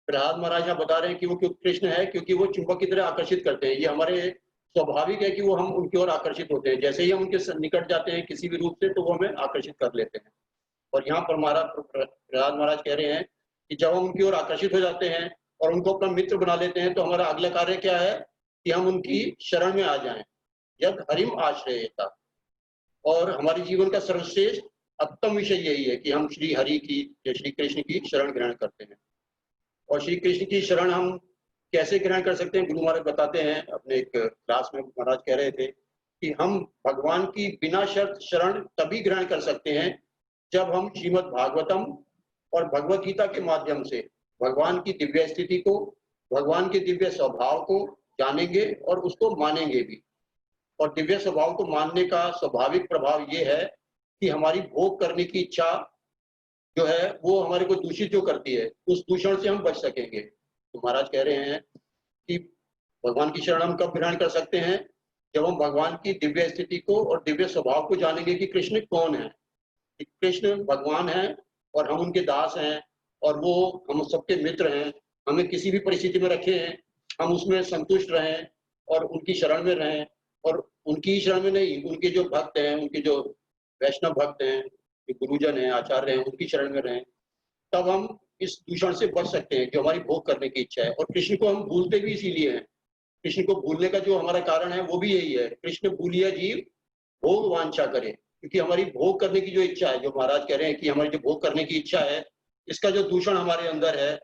प्रहलाद महाराज यहाँ बता रहे हैं कि वो क्यों कृष्ण है, क्योंकि वो चुंबक की तरह आकर्षित करते हैं। ये हमारे स्वाभाविक है कि वो हम उनकी ओर आकर्षित होते हैं, जैसे ही हम उनके निकट जाते हैं किसी भी रूप से तो वो हमें आकर्षित कर लेते हैं। और यहाँ पर प्रहलाद महाराज कह रहे हैं कि जब हम उनकी ओर आकर्षित हो जाते हैं और उनको अपना मित्र बना लेते हैं तो हमारा अगला कार्य क्या है कि हम उनकी शरण में आ जाएं। यद हरिम आश्रयता, और हमारे जीवन का सर्वश्रेष्ठ उत्तम विषय यही है कि हम श्री हरि की या श्री कृष्ण की शरण ग्रहण करते हैं। और श्री कृष्ण की शरण हम कैसे ग्रहण कर सकते हैं, गुरु महाराज बताते हैं। अपने एक क्लास में महाराज कह रहे थे कि हम भगवान की बिना शर्त शरण तभी ग्रहण कर सकते हैं जब हम श्रीमद् भागवतम और भगवत गीता के माध्यम से भगवान की दिव्य स्थिति को, भगवान के दिव्य स्वभाव को जानेंगे और उसको मानेंगे भी। और दिव्य स्वभाव को मानने का स्वाभाविक प्रभाव ये है कि हमारी भोग करने की इच्छा जो है वो हमारे को दूषित जो करती है उस दूषण से हम बच सकेंगे। तो महाराज कह रहे हैं कि भगवान की शरण हम कब ग्रहण कर सकते हैं, जब हम भगवान की दिव्य स्थिति को और दिव्य स्वभाव को जानेंगे कि कृष्ण कौन है। कृष्ण भगवान है और हम उनके दास हैं और वो हम सबके मित्र हैं। हमें किसी भी परिस्थिति में रखे हैं हम उसमें संतुष्ट रहें और उनकी शरण में रहें, और उनकी शरण में नहीं, उनके जो भक्त हैं, उनके जो वैष्णव भक्त हैं, जो गुरुजन हैं, आचार्य हैं, उनकी शरण में रहें। तब हम इस दूषण से बच सकते हैं जो हमारी भोग करने की इच्छा है। और कृष्ण को हम भूलते भी इसीलिए हैं। कृष्ण को भूलने का जो हमारा कारण है वो भी यही है, कृष्ण भूलिया जीव भोग वांछा करे। क्योंकि हमारी भोग करने की जो इच्छा है, जो महाराज कह रहे हैं कि हमारी जो भोग करने की इच्छा है, इसका जो दूषण हमारे अंदर है,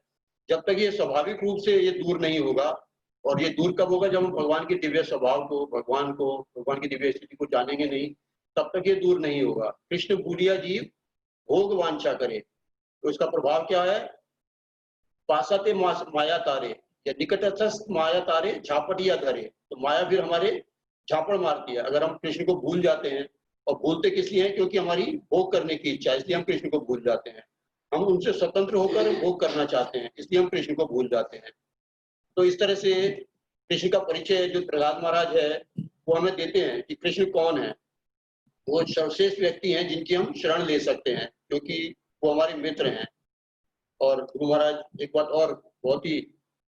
जब तक ये स्वाभाविक रूप से ये दूर नहीं होगा, और ये दूर कब होगा, जब हम भगवान के दिव्य स्वभाव को, भगवान की दिव्य स्थिति को जानेंगे नहीं, तब तक ये दूर नहीं होगा। कृष्ण भूलिया जीव भोग वांछा करे, तो इसका प्रभाव क्या है, पासाते माया तारे या निकटस्थ माया तारे झापटिया धरे। तो माया फिर हमारे झापड़ मारती है अगर हम कृष्ण को भूल जाते हैं। और भूलते किस लिए हैं, क्योंकि हमारी भोग करने की इच्छा है, इसलिए हम कृष्ण को भूल जाते हैं। हम उनसे स्वतंत्र होकर भोग करना चाहते हैं, इसलिए हम कृष्ण को भूल जाते हैं। तो इस तरह से कृष्ण का परिचय जो प्रहलाद महाराज है वो हमें देते हैं कि कृष्ण कौन है। वो सर्वश्रेष्ठ व्यक्ति हैं जिनकी हम शरण ले सकते हैं, क्योंकि वो हमारे मित्र हैं। और गुरु महाराज एक बात और बहुत ही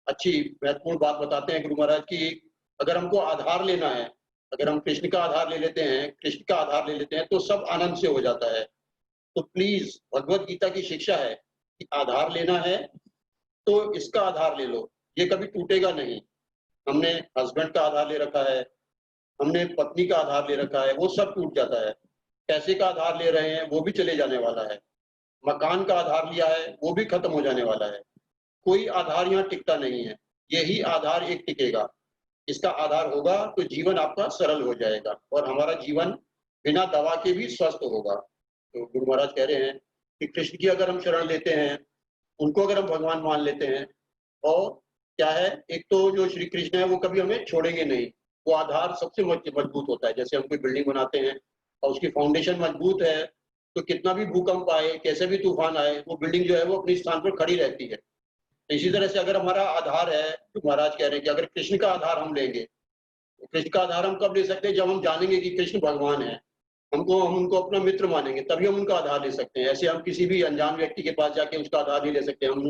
अच्छी महत्वपूर्ण बात बताते हैं गुरु महाराज की, अगर हमको आधार लेना है, अगर हम कृष्ण का आधार ले लेते हैं, कृष्ण का आधार ले लेते हैं तो सब आनंद से हो जाता है। तो प्लीज, भगवत गीता की शिक्षा है कि आधार लेना है तो इसका आधार ले लो, ये कभी टूटेगा नहीं। हमने हस्बैंड का आधार ले रखा है, हमने पत्नी का आधार ले रखा है, वो सब टूट जाता है। पैसे का आधार ले रहे हैं वो भी चले जाने वाला है। मकान का आधार लिया है वो भी खत्म हो जाने वाला है। कोई आधार यहाँ टिकता नहीं है, यही आधार एक टिकेगा। इसका आधार होगा तो जीवन आपका सरल हो जाएगा और हमारा जीवन बिना दवा के भी स्वस्थ होगा। तो गुरु महाराज कह रहे हैं कि कृष्ण की अगर हम शरण लेते हैं, उनको अगर हम भगवान मान लेते हैं, और क्या है, एक तो जो श्री कृष्ण है वो कभी हमें छोड़ेंगे नहीं। वो आधार सबसे मजबूत होता है। जैसे हम कोई बिल्डिंग बनाते हैं और उसकी फाउंडेशन मजबूत है तो कितना भी भूकंप आए, कैसे भी तूफान आए, वो बिल्डिंग जो है वो अपने स्थान पर खड़ी रहती है। इसी तरह से अगर हमारा आधार है, तो महाराज कह रहे हैं कि अगर कृष्ण का आधार हम लेंगे, तो कृष्ण का आधार हम कब ले सकते हैं, जब हम जानेंगे कि कृष्ण भगवान है। हम उनको अपना मित्र मानेंगे, तभी हम उनका आधार ले सकते हैं। ऐसे हम किसी भी अनजान व्यक्ति के पास जाके उसका आधार नहीं ले सकते। हम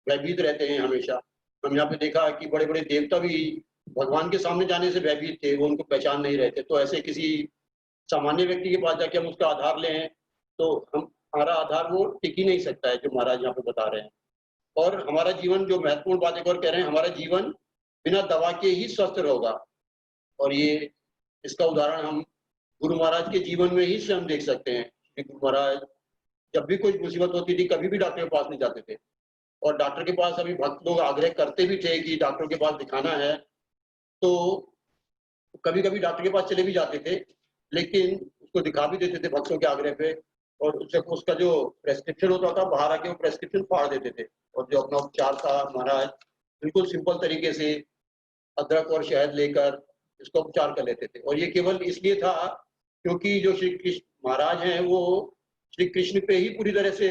भयभीत रहते हैं हमेशा। हम यहाँ पे देखा कि बड़े बड़े देवता भी भगवान के सामने जाने से भयभीत थे, वो उनको पहचान नहीं रहते। तो ऐसे किसी सामान्य व्यक्ति के पास जाके हम उसका आधार लें तो हमारा आधार वो टिक ही नहीं सकता है, जो महाराज यहाँ पे बता रहे हैं। और हमारा जीवन, जो महत्वपूर्ण बात एक और कह रहे हैं, हमारा जीवन बिना दवा के ही स्वस्थ होगा। और ये इसका उदाहरण हम गुरु महाराज के जीवन में ही से हम देख सकते हैं कि गुरु महाराज जब भी कोई मुसीबत होती थी कभी भी डॉक्टर के पास नहीं जाते थे। और डॉक्टर के पास अभी भक्त लोग आग्रह करते भी थे कि डॉक्टर के पास दिखाना है, तो कभी कभी डॉक्टर के पास चले भी जाते थे, लेकिन उसको दिखा भी देते थे भक्तों के आग्रह पे। और उसका जो प्रेस्क्रिप्शन होता था बाहर आके वो प्रेस्क्रिप्शन फाड़ देते थे। और जो अपना उपचार था, महाराज बिल्कुल सिंपल तरीके से अदरक और शहद लेकर इसका उपचार कर लेते थे। और ये केवल इसलिए था क्योंकि जो श्री कृष्ण महाराज हैं वो श्री कृष्ण पे ही पूरी तरह से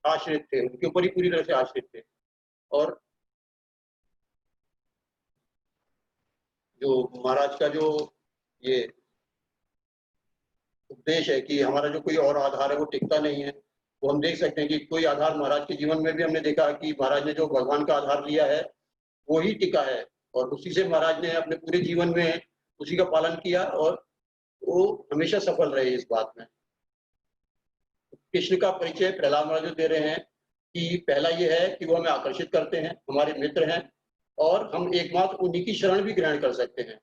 आश्रित थे, उनके ऊपर ही पूरी तरह से आश्रित थे। और जो महाराज का जो ये उपदेश है कि हमारा जो कोई और आधार है वो टिकता नहीं है, वो हम देख सकते हैं कि कोई आधार महाराज के जीवन में भी हमने देखा कि महाराज ने जो भगवान का आधार लिया है वो ही टिका है, और उसी से महाराज ने अपने पूरे जीवन में उसी का पालन किया और वो हमेशा सफल रहे इस बात में। कृष्ण का परिचय प्रहलाद महाराज जो दे रहे हैं कि पहला ये है कि वो हमें आकर्षित करते हैं, हमारे मित्र हैं, और हम एकमात्र उन्हीं की शरण भी ग्रहण कर सकते हैं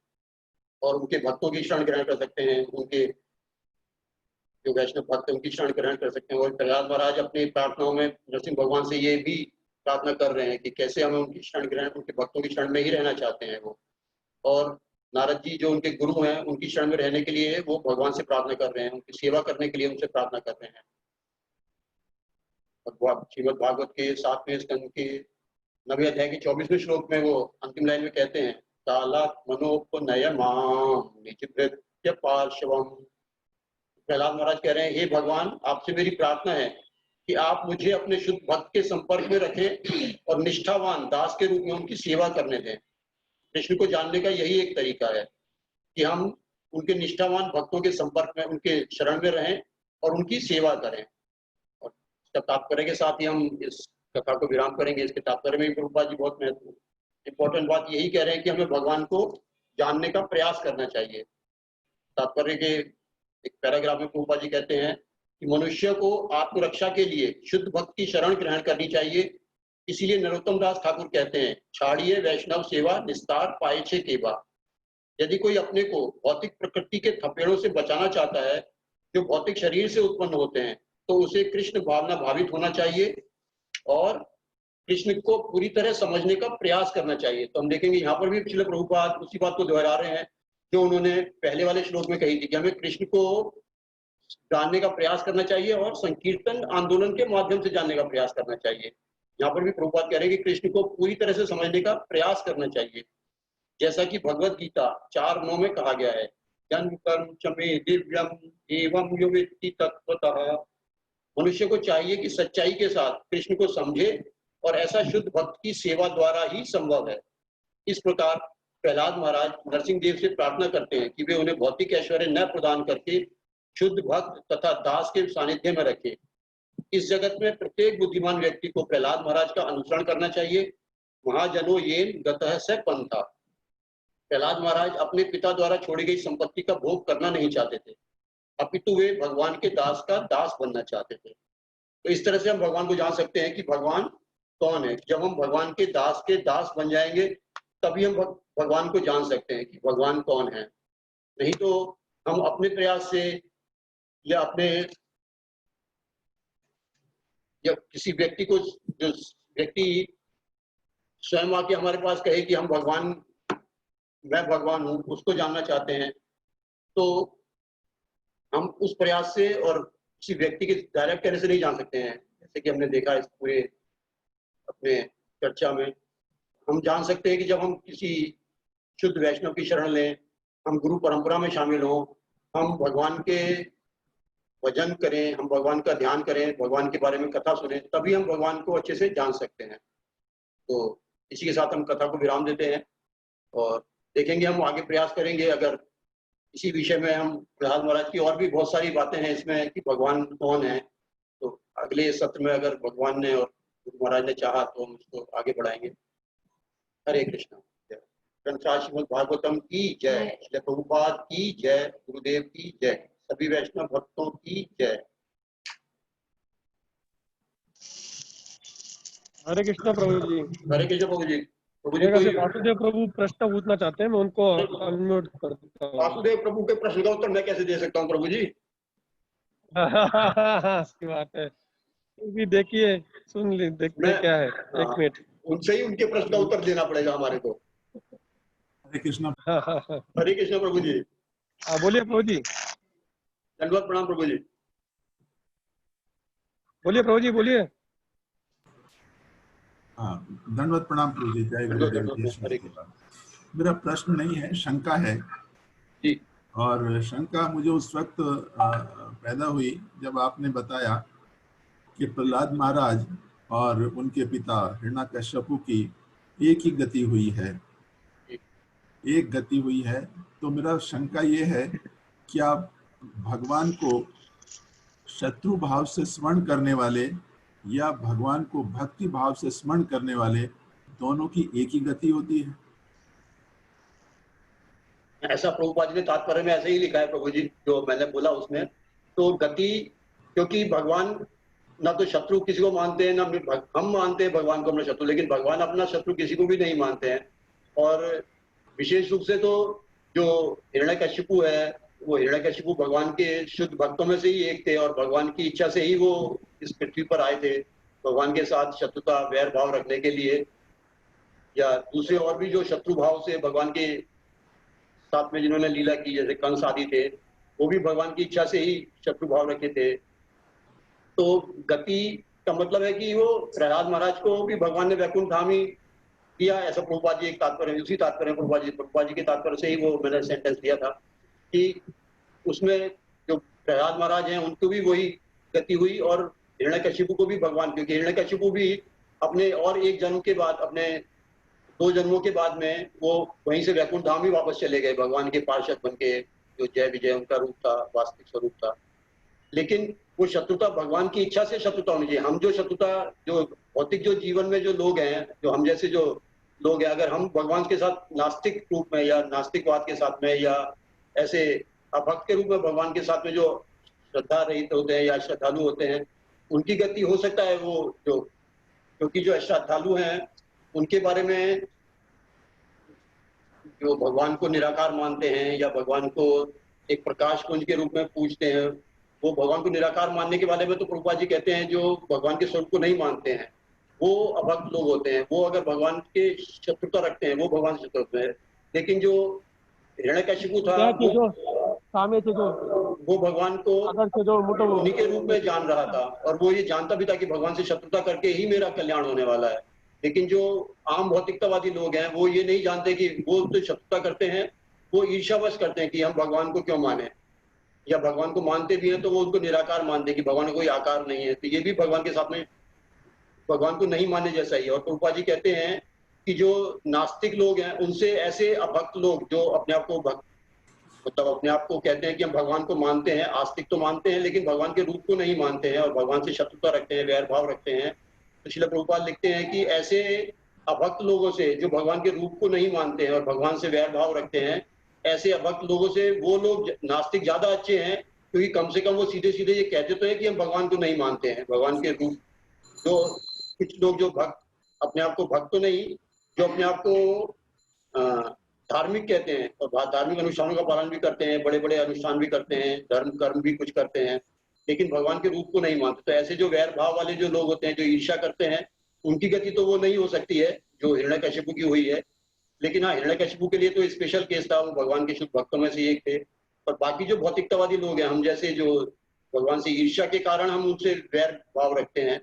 और उनके भक्तों की शरण ग्रहण कर सकते हैं, उनके जो वैष्णव भक्त उनकी शरण ग्रहण कर सकते हैं। और प्रहलाद महाराज अपनी प्रार्थनाओं में नरसिंह भगवान से ये भी प्रार्थना कर रहे हैं कि कैसे हमें उनकी शरण ग्रहण, उनके भक्तों की शरण में ही रहना चाहते हैं वो। और नारद जी जो उनके गुरु हैं उनकी शरण में रहने के लिए वो भगवान से प्रार्थना कर रहे हैं, उनकी सेवा करने के लिए उनसे प्रार्थना कर रहे हैं। और श्रीमद् भागवत के 7वें स्कंद के 9वें अध्याय के 24वें श्लोक में वो अंतिम लाइन में कहते हैं, कालात् मनोपनय माम निजभृत्य पार्श्वम। प्रहलाद महाराज कह रहे हैं, हे भगवान, आपसे मेरी प्रार्थना है कि आप मुझे अपने शुद्ध भक्त के संपर्क में रखें और निष्ठावान दास के रूप में उनकी सेवा करने दें। कृष्ण को जानने का यही एक तरीका है कि हम उनके निष्ठावान भक्तों के संपर्क में, उनके शरण में रहें और उनकी सेवा करें। और इसका तात्पर्य के साथ ही हम इस कथा को विराम करेंगे। इसके तात्पर्य में प्रभुपाद जी बहुत महत्वपूर्ण इंपॉर्टेंट बात यही कह रहे हैं कि हमें भगवान को जानने का प्रयास करना चाहिए। तात्पर्य के एक पैराग्राफ में प्रभुपाद जी कहते हैं कि मनुष्य को आत्मरक्षा के लिए शुद्ध भक्त की शरण ग्रहण करनी चाहिए। इसीलिए नरोत्तम दास ठाकुर कहते हैं, छाड़िए वैष्णव सेवा निस्तार पाएछे केबा। यदि कोई अपने को भौतिक प्रकृति के थपेड़ों से बचाना चाहता है जो भौतिक शरीर से उत्पन्न होते हैं, तो उसे कृष्ण भावना भावित होना चाहिए और कृष्ण को पूरी तरह समझने का प्रयास करना चाहिए। तो हम देखेंगे यहाँ पर भी पिछले प्रभुपाद उसी बात को दोहरा रहे हैं जो उन्होंने पहले वाले श्लोक में कही थी कि हमें कृष्ण को जानने का प्रयास करना चाहिए और संकीर्तन आंदोलन के माध्यम से जानने का प्रयास करना चाहिए। यहाँ पर भी प्रभुपाद कह रहे हैं कि कृष्ण को पूरी तरह से समझने का प्रयास करना चाहिए, जैसा कि भगवत गीता 4:9 में कहा गया है, जन्म कर्म चमे दिव्यम एवं यो वेत्ति तत्वतः। मनुष्य को चाहिए कि सच्चाई के साथ कृष्ण को समझे और ऐसा शुद्ध भक्त की सेवा द्वारा ही संभव है। इस प्रकार प्रहलाद महाराज नरसिंह देव से प्रार्थना करते हैं कि वे उन्हें भौतिक ऐश्वर्य न प्रदान करके शुद्ध भक्त तथा दास के सानिध्य में रखे। इस जगत में प्रत्येक बुद्धिमान व्यक्ति को प्रहलाद महाराज का अनुसरण करना चाहिए। महाजनो येन गतः स पंथा। प्रहलाद महाराज अपने पिता द्वारा छोड़ी गई संपत्ति का भोग करना नहीं चाहते थे, अपितु वे भगवान के दास का दास बनना चाहते थे। तो इस तरह से हम भगवान को जान सकते हैं कि भगवान कौन है। जब हम भगवान के दास बन जाएंगे तभी हम भगवान को जान सकते हैं कि भगवान कौन है। नहीं तो हम अपने प्रयास से या किसी व्यक्ति को, जो व्यक्ति स्वयं आके हमारे पास कहे कि हम भगवान, मैं भगवान हूं, उसको जानना चाहते हैं, तो हम उस प्रयास से और किसी व्यक्ति के डायरेक्ट कहने से नहीं जान सकते हैं। जैसे कि हमने देखा इस पूरे अपने चर्चा में, हम जान सकते हैं कि जब हम किसी शुद्ध वैष्णव की शरण लें, हम गुरु परंपरा में शामिल हों, हम भगवान के भजन करें, हम भगवान का ध्यान करें, भगवान के बारे में कथा सुने, तभी हम भगवान को अच्छे से जान सकते हैं। तो इसी के साथ हम कथा को विराम देते हैं और देखेंगे, हम आगे प्रयास करेंगे। अगर इसी विषय में हम प्रहलाद महाराज की और भी बहुत सारी बातें हैं इसमें कि भगवान कौन है, तो अगले सत्र में अगर भगवान ने और गुरु महाराज ने चाहा तो हम इसको आगे बढ़ाएंगे। हरे कृष्णा। ग्रंथराज श्रीमद् भागवतम की जय, श्री प्रभुपाद की जय, गुरुदेव की जय, सभी वैष्णव भक्तों की जय। हरे कृष्णा प्रभु जी। हरे कृष्ण प्रभु जी। प्रभु जी कोई वासुदेव प्रभु प्रश्न पूछना चाहते हैं, मैं उनको अनम्यूट कर देता हूं। वासुदेव प्रभु के प्रश्न का उत्तर मैं कैसे दे सकता हूं प्रभु जी? सही बात है, भी देखिए, सुन ली, देखते क्या है। एक मिनट, उनसे ही उनके प्रश्न का उत्तर देना पड़ेगा हमारे को। हरे कृष्णा। हरे कृष्ण प्रभु जी। बोलिए प्रभु जी। दंडवत प्रणाम प्रभु जी। बोलिए प्रभु जी, बोलिए। हाँ, दंडवत प्रणाम प्रभु जी। जय गुरुदेव जी। मेरा प्रश्न नहीं है, शंका है। जी और शंका मुझे उस वक्त पैदा हुई जब आपने बताया कि प्रहलाद महाराज और उनके पिता हिरण्याकश्यपु की एक ही गति हुई है, जी एक गति हुई है। तो मेरा शंका ये है, क्या भगवान को शत्रु भाव से स्मरण करने वाले या भगवान को भक्ति भाव से स्मरण करने वाले दोनों की एक ही गति होती है? ऐसा प्रभुपाद जी ने तात्पर्य में ऐसे ही लिखा है प्रभु जी, जो मैंने बोला उसमें। तो गति, क्योंकि भगवान ना तो शत्रु किसी को मानते हैं, ना हम मानते हैं भगवान को अपना शत्रु, लेकिन भगवान अपना शत्रु किसी को भी नहीं मानते हैं। और विशेष रूप से तो जो हिरण्यकशिपु है, वो हिरण्यकशिपु भगवान के शुद्ध भक्तों में से ही एक थे, और भगवान की इच्छा से ही वो इस पृथ्वी पर आए थे भगवान के साथ शत्रुता वैर भाव रखने के लिए, या दूसरे और भी जो शत्रु भाव से भगवान के साथ में जिन्होंने लीला की, जैसे कंस आदि थे, वो भी भगवान की इच्छा से ही शत्रु भाव रखे थे। तो गति का मतलब है कि वो प्रहलाद महाराज को भी भगवान ने वैकुंठ धाम ही दिया, ऐसा प्रभुपाद जी एक तात्पर्य, उसी तात्पर्य प्रभुपाद जी के तात्पर्य से ही वो मैंने सेंटेंस दिया था कि उसमें जो प्रहलाद महाराज हैं उनको भी वही गति हुई, और हिरण्यकशिपु को भी भगवान, क्योंकि हिरण्यकशिपु भी अपने और एक जन्म के बाद, अपने 2 जन्मों के बाद में वो वहीं से वैकुंठ धाम ही वापस चले गए भगवान के पार्षद बन के, जो जय विजय उनका रूप था, वास्तविक स्वरूप था। लेकिन वो शत्रुता भगवान की इच्छा से शत्रुता होनी चाहिए। हम जो शत्रुता, जो भौतिक जो जीवन में जो लोग हैं, जो हम जैसे जो लोग हैं, अगर हम भगवान के साथ नास्तिक रूप में या नास्तिकवाद के साथ में या ऐसे अभक्त के रूप में भगवान के साथ में जो श्रद्धा रहित होते हैं या श्रद्धालु होते हैं, उनकी गति हो सकता है वो जो, क्योंकि जो श्रद्धालु हैं उनके बारे में, जो भगवान को निराकार मानते हैं या भगवान को एक प्रकाश पुंज के रूप में पूजते हैं, वो भगवान को निराकार मानने के बारे में तो प्रभुपाद जी कहते हैं, जो भगवान के स्वरूप को नहीं मानते हैं वो अभक्त लोग होते हैं। वो अगर भगवान के शत्रुता रखते हैं वो भगवान से शत्रु होते हैं। लेकिन जो हिरण्यकशिपु था क्या चीजों सामे चीजों वो भगवान को अगर चीजों मुटो उन्हीं के रूप में जान रहा था, और वो ये जानता भी था कि भगवान से शत्रुता करके ही मेरा कल्याण होने वाला है। लेकिन जो आम भौतिकतावादी लोग हैं वो ये नहीं जानते कि वो तो शत्रुता करते हैं, वो ईर्ष्यावश करते हैं कि हम भगवान को क्यों माने, या भगवान को मानते भी हैं तो वो उनको निराकार मानते हैं कि भगवान का कोई आकार नहीं है। तो ये भी भगवान के साथ में भगवान को नहीं मानने जैसा ही है। और प्रभुपाद जी कहते हैं कि जो नास्तिक लोग हैं उनसे ऐसे अभक्त लोग जो अपने आप को भक्त, मतलब अपने आप को कहते हैं कि हम भगवान को मानते हैं, आस्तिक तो मानते हैं लेकिन भगवान के रूप को नहीं मानते हैं और भगवान से शत्रुता रखते हैं, वैर भाव रखते हैं, तो श्रील प्रभुपाद लिखते हैं कि ऐसे अभक्त लोगों से जो भगवान के रूप को नहीं मानते हैं और भगवान से वैर भाव रखते हैं, ऐसे अभक्त लोगों से वो लोग नास्तिक ज्यादा अच्छे हैं, क्योंकि कम से कम वो सीधे सीधे ये कहते तो हैं कि हम भगवान को नहीं मानते हैं, भगवान के रूप। जो कुछ लोग जो भक्त, अपने आप को भक्त तो नहीं, जो अपने आप को धार्मिक कहते हैं और धार्मिक अनुष्ठानों का पालन भी करते हैं, बड़े बड़े अनुष्ठान भी करते हैं, धर्म कर्म भी कुछ करते हैं, लेकिन भगवान के रूप को नहीं मानते। तो ऐसे जो वैर भाव वाले जो लोग होते हैं, जो ईर्ष्या करते हैं, उनकी गति तो वो नहीं हो सकती है जो हिरण्यकशिपु की हुई है। लेकिन हाँ, हिरण्यकशिपु के लिए तो स्पेशल केस था, वो भगवान के शुद्ध भक्तों में से एक थे। और बाकी जो भौतिकतावादी लोग हैं, हम जैसे जो भगवान से ईर्ष्या के कारण हम उनसे वैर भाव रखते हैं,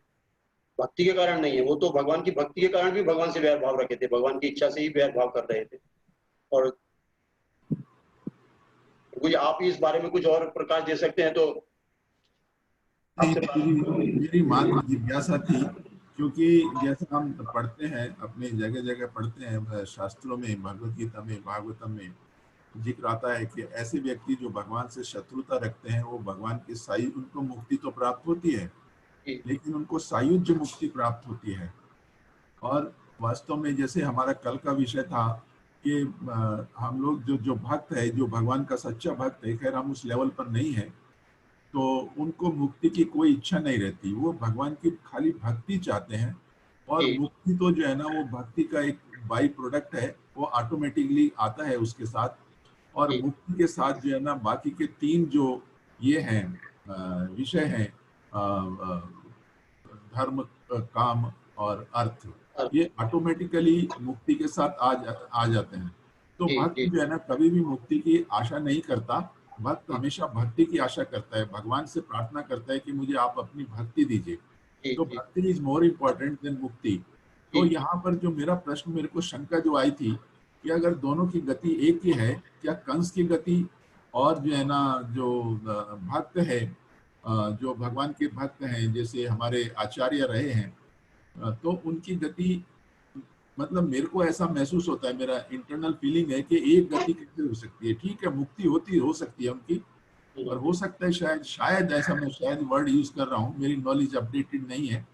भक्ति के कारण नहीं है। वो तो भगवान की भक्ति के कारण भी भगवान से वैर भाव रखे थे, भगवान की इच्छा से ही वैर भाव कर रहे थे। और कोई आप ही इस बारे में कुछ और प्रकाश दे सकते हैं तो मेरी मान जिज्ञासा थी, क्योंकि जैसे हम पढ़ते हैं, अपने जगह जगह पढ़ते हैं शास्त्रों में, भगवत गीता में, भागवतम में जिक्र आता है कि ऐसे व्यक्ति जो भगवान से शत्रुता रखते हैं वो भगवान की उनको मुक्ति तो प्राप्त होती है लेकिन उनको सायुज्य मुक्ति प्राप्त होती है। और वास्तव में जैसे हमारा कल का विषय था कि हम लोग जो भक्त है, जो भगवान का सच्चा भक्त है, खैर हम उस लेवल पर नहीं है, तो उनको मुक्ति की कोई इच्छा नहीं रहती, वो भगवान की खाली भक्ति चाहते हैं। और मुक्ति तो जो है ना, वो भक्ति का एक बाई प्रोडक्ट है, वो ऑटोमेटिकली आता है उसके साथ। और मुक्ति के साथ जो है ना, बाकी के 3 जो ये हैं विषय हैं, धर्म, काम और अर्थ, ये ऑटोमेटिकली मुक्ति के साथ आ जाते हैं। तो भक्त जो है ना, कभी भी मुक्ति की आशा नहीं करता, भक्त हमेशा भक्ति की आशा करता है, भगवान से प्रार्थना करता है कि मुझे आप अपनी भक्ति दीजिए। तो भक्ति इज मोर इम्पोर्टेंट देन मुक्ति। तो यहाँ पर जो मेरा प्रश्न, मेरे को शंका जो आई थी कि अगर दोनों की गति एक ही है, क्या कंस की गति और जो है ना जो भक्त है, जो भगवान के भक्त हैं, जैसे हमारे आचार्य रहे हैं, तो उनकी गति, मतलब मेरे को ऐसा महसूस होता है, मेरा इंटरनल फीलिंग है कि एक गति कैसे हो सकती है। ठीक है, मुक्ति होती हो सकती है उनकी, पर हो सकता है शायद ऐसा, मैं शायद वर्ड यूज कर रहा हूँ, मेरी नॉलेज अपडेटेड नहीं है,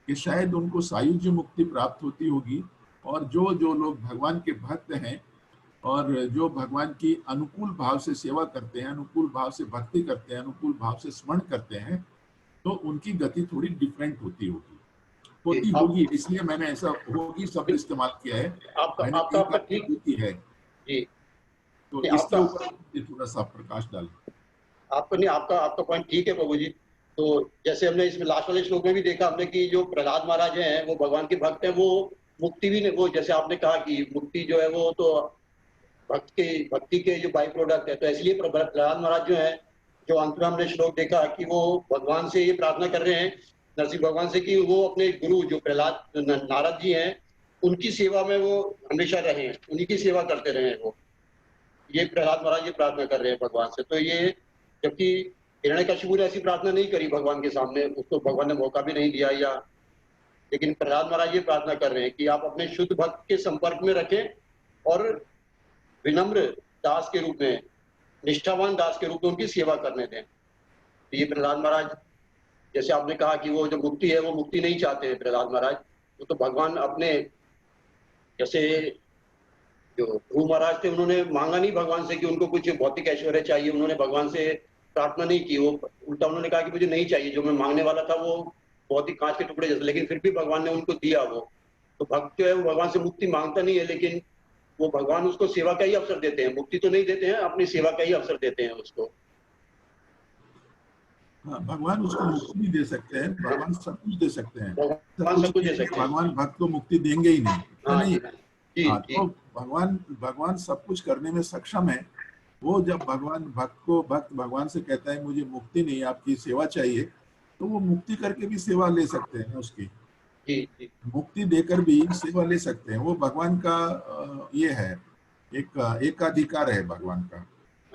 कि शायद उनको सायुज्य मुक्ति प्राप्त होती होगी। और जो जो लोग भगवान के भक्त हैं और जो भगवान की अनुकूल भाव से सेवा करते हैं, अनुकूल भाव से भक्ति करते हैं, अनुकूल भाव से स्मरण करते हैं, तो उनकी गति थोड़ी डिफरेंट होती होगी। इसलिए मैंने ऐसा होगी शब्द इस्तेमाल किया है। मैंने आपका ठीक होती है जी, तो नहीं, इसके आपका ऊपर थोड़ा सा प्रकाश डालें। आपका पॉइंट ठीक है प्रभु जी। तो जैसे हमने इसमें लास्ट वाले श्लोक में भी देखा हमने कि जो प्रहलाद महाराज हैं वो भगवान के भक्त हैं, वो मुक्ति भी नहीं, वो जैसे आपने कहा कि मुक्ति जो है वो तो भक्ति के जो बाई प्रोडक्ट है, तो इसलिए प्रहलाद महाराज जो है, जो अंत में हमने श्लोक देखा कि वो भगवान से ये प्रार्थना कर रहे हैं, नरसिंह भगवान से, कि वो अपने गुरु जो प्रहलाद नारद जी हैं उनकी सेवा में वो हमेशा रहे, उन्हीं की सेवा करते रहे वो। ये प्रहलाद महाराज ये प्रार्थना कर रहे हैं भगवान से। तो ये, जबकि हिरण्यकशिपु ने ऐसी प्रार्थना नहीं करी भगवान के सामने, उसको भगवान ने मौका भी नहीं दिया, या लेकिन प्रहलाद महाराज ये प्रार्थना कर रहे हैं कि आप अपने शुद्ध भक्त के संपर्क में रखें और विनम्र दास के रूप में, निष्ठावान दास के रूप में उनकी सेवा करने दें। तो ये प्रहलाद महाराज, जैसे आपने कहा कि वो जो मुक्ति है वो मुक्ति नहीं चाहते हैं प्रहलाद महाराज, वो तो भगवान अपने, जैसे जो ध्रुव महाराज थे उन्होंने मांगा नहीं भगवान से कि उनको कुछ भौतिक ऐश्वर्य चाहिए, उन्होंने भगवान से प्रार्थना नहीं की, वो उल्टा उन्होंने कहा कि मुझे नहीं चाहिए, जो मैं मांगने वाला था वो बहुत ही कांच के टुकड़े जैसे, लेकिन फिर भी भगवान ने उनको दिया वो। तो भक्त जो है वो भगवान से मुक्ति मांगता नहीं है, लेकिन वो भगवान उसको सेवा का ही अवसर देते हैं, मुक्ति तो नहीं देते हैं, अपनी सेवा का ही अवसर देते हैं उसको। हाँ, भगवान उसको मुक्ति भी दे सकते हैं, भगवान सब कुछ दे सकते हैं, भगवान सब कुछ दे सकते हैं, भगवान भक्त को मुक्ति देंगे ही नहीं, हाँ नहीं। जी, हाँ, तो भगवान सब कुछ करने में सक्षम है। वो जब भक्त भगवान से कहता है मुझे मुक्ति नहीं, आपकी सेवा चाहिए, तो वो मुक्ति करके भी सेवा ले सकते हैं उसकी, जी, मुक्ति देकर भी सेवा ले सकते हैं। वो भगवान का ये है, एक अधिकार है भगवान का,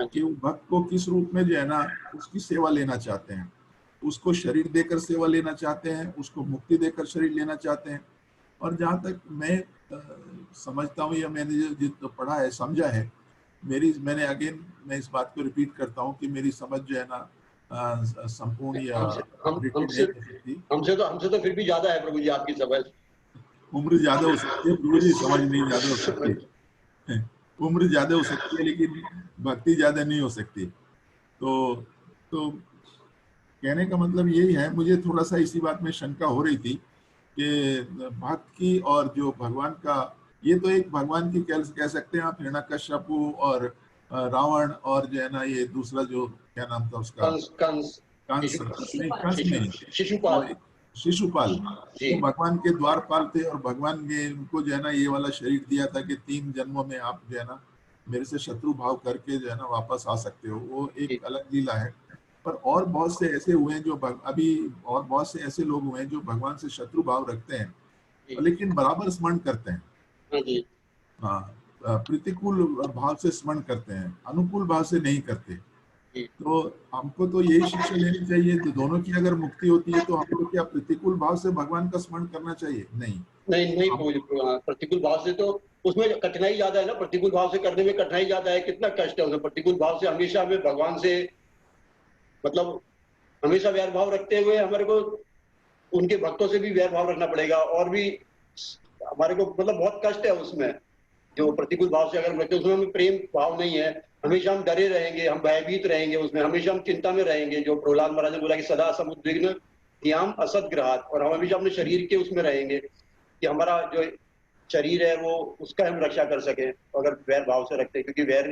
कि वो भक्त को किस रूप में जो है ना उसकी सेवा लेना चाहते हैं। उसको शरीर देकर सेवा लेना चाहते हैं, उसको मुक्ति देकर शरीर लेना चाहते हैं। और जहाँ तक मैं समझता हूँ, या मैंने जो पढ़ा है, समझा है, मैं इस बात को रिपीट करता हूँ कि मेरी समझ जो है ना संपूर्ण या हमसे तो फिर भी ज्यादा है प्रभु जी आपकी समझ। उम्र ज्यादा हो सकती है प्रभु जी, समझ नहीं ज्यादा हो सकती। उम्र ज्यादा हो सकती है लेकिन भक्ति ज्यादा नहीं हो सकती। तो कहने का मतलब यही है, मुझे थोड़ा सा इसी बात में शंका हो रही थी कि भक्त की और जो भगवान का, ये तो एक भगवान की कह सकते हैं आप, हिरण्यकश्यपु और रावण, और जो है ना ये दूसरा जो क्या नाम था उसका, कंस नहीं, शिशुपाल, तो भगवान के द्वारपाल थे, और भगवान ने उनको जो है ना ये वाला शरीर दिया था कि 3 जन्मों में आप जो है ना मेरे से शत्रु भाव करके जो है ना वापस आ सकते हो। वो एक अलग लीला है। पर और बहुत से ऐसे हुए हैं जो अभी और बहुत से ऐसे लोग हुए हैं जो भगवान से शत्रु भाव रखते हैं, लेकिन बराबर स्मरण करते हैं। हाँ, प्रतिकूल भाव से स्मरण करते हैं, अनुकूल भाव से नहीं करते। तो हमको तो यही शिक्षा लेनी चाहिए, तो दोनों की अगर मुक्ति होती है तो हमको क्या प्रतिकूल भाव से भगवान का स्मरण करना चाहिए? नहीं, प्रतिकूल भाव से तो उसमें कठिनाई ज्यादा है ना, प्रतिकूल भाव से करने में कठिनाई ज्यादा है, कितना कष्ट है उसमें। प्रतिकूल भाव से हमेशा हमें भगवान से मतलब हमेशा वैर भाव रखते हुए हमारे को उनके भक्तों से भी वैर भाव रखना पड़ेगा, और भी हमारे को मतलब बहुत कष्ट है उसमें। जो प्रतिकूल भाव से अगर हम रखते हैं उसमें हमें प्रेम भाव नहीं है, हमेशा हम डरे रहेंगे, हम भयभीत रहेंगे उसमें, हमेशा हम चिंता में रहेंगे। जो प्रहलाद महाराज ने बोला कि सदा समुद्विग्न धियाम असद्ग्रहात्, और हम हमेशा अपने शरीर के उसमें रहेंगे कि हमारा जो शरीर है वो उसका हम रक्षा कर सके, अगर वैर भाव से रखते हैं, क्योंकि वैर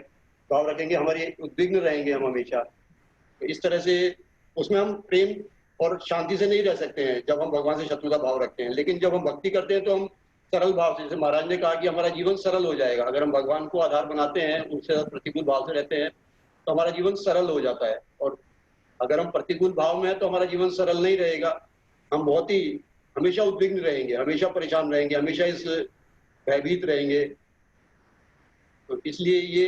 भाव रखेंगे हमारी उद्विग्न रहेंगे हम हमेशा। तो इस तरह से उसमें हम प्रेम और शांति से नहीं रह सकते हैं जब हम भगवान से शत्रुता भाव रखते हैं। लेकिन जब हम भक्ति करते हैं तो हम सरल भाव से, जैसे महाराज ने कहा कि हमारा जीवन सरल हो जाएगा अगर हम भगवान को आधार बनाते हैं, उससे प्रतिकूल भाव से रहते हैं तो हमारा जीवन सरल हो जाता है। और अगर हम प्रतिकूल भाव में हैं तो हमारा जीवन सरल नहीं रहेगा, हम बहुत ही हमेशा उद्विग्न रहेंगे, हमेशा परेशान रहेंगे, हमेशा इस भयभीत रहेंगे। तो इसलिए ये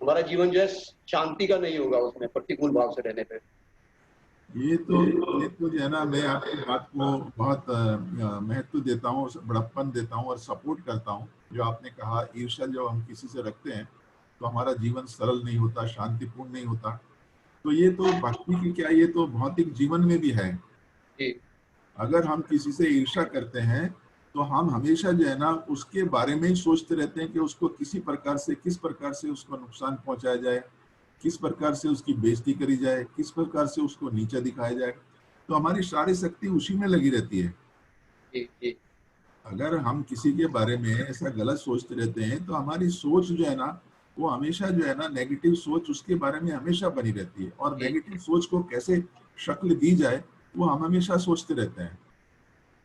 हमारा जीवन जो है शांति का नहीं होगा उसमें प्रतिकूल भाव से रहने पे। ये तो जो है ना, मैं आपकी बात को बहुत महत्व देता हूँ, बड़प्पन देता हूँ और सपोर्ट करता हूँ। जो आपने कहा, ईर्ष्या जो हम किसी से रखते हैं तो हमारा जीवन सरल नहीं होता, शांतिपूर्ण नहीं होता। तो ये तो भक्ति की क्या, ये तो भौतिक जीवन में भी है। जी अगर हम किसी से ईर्ष्या करते हैं तो हम हमेशा जो है ना उसके बारे में ही सोचते रहते हैं कि उसको किस प्रकार से उसको नुकसान पहुंचाया जाए, किस प्रकार से उसकी बेइज्जती करी जाए, किस प्रकार से उसको नीचा दिखाया जाए। तो हमारी सारी शक्ति उसी में लगी रहती है। जी जी अगर हम किसी के बारे में ऐसा गलत सोचते रहते हैं तो हमारी सोच जो है ना, वो हमेशा जो है ना, नेगेटिव सोच उसके बारे में हमेशा बनी रहती है। और जी नेगेटिव सोच को कैसे शक्ल दी जाए वो हम हमेशा सोचते रहते हैं।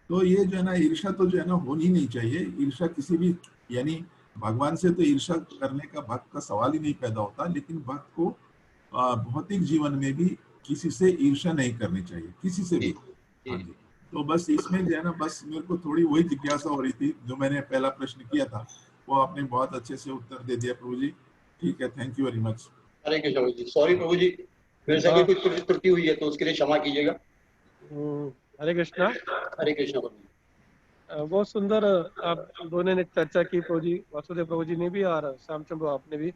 तो ये जो है ना, ईर्ष्या तो जो है ना होनी ही नहीं चाहिए। ईर्ष्या किसी भी, यानी भगवान से तो ईर्ष्या करने का भक्त का सवाल ही नहीं पैदा होता, लेकिन भक्त को भौतिक जीवन में भी किसी से ईर्ष्या नहीं करनी चाहिए, किसी से जी भी। हाँ जी। जी। तो बस इसमें जो है ना, बस मेरे को थोड़ी वही जिज्ञासा हो रही थी जो मैंने पहला प्रश्न किया था, वो आपने बहुत अच्छे से उत्तर दे दिया प्रभु जी। ठीक है, thank you very much. Hare Krishna Prabhu ji, sorry Prabhu ji, मेरे से अगर कुछ त्रुटि हुई है तो उसके लिए क्षमा कीजिएगा। हरे कृष्णा। हरे कृष्ण प्रभु जी। बहुत सुंदर आप दोनों ने चर्चा की, प्रभु जी, वासुदेव प्रभु जी ने भी और श्यामचंद्र आपने भी।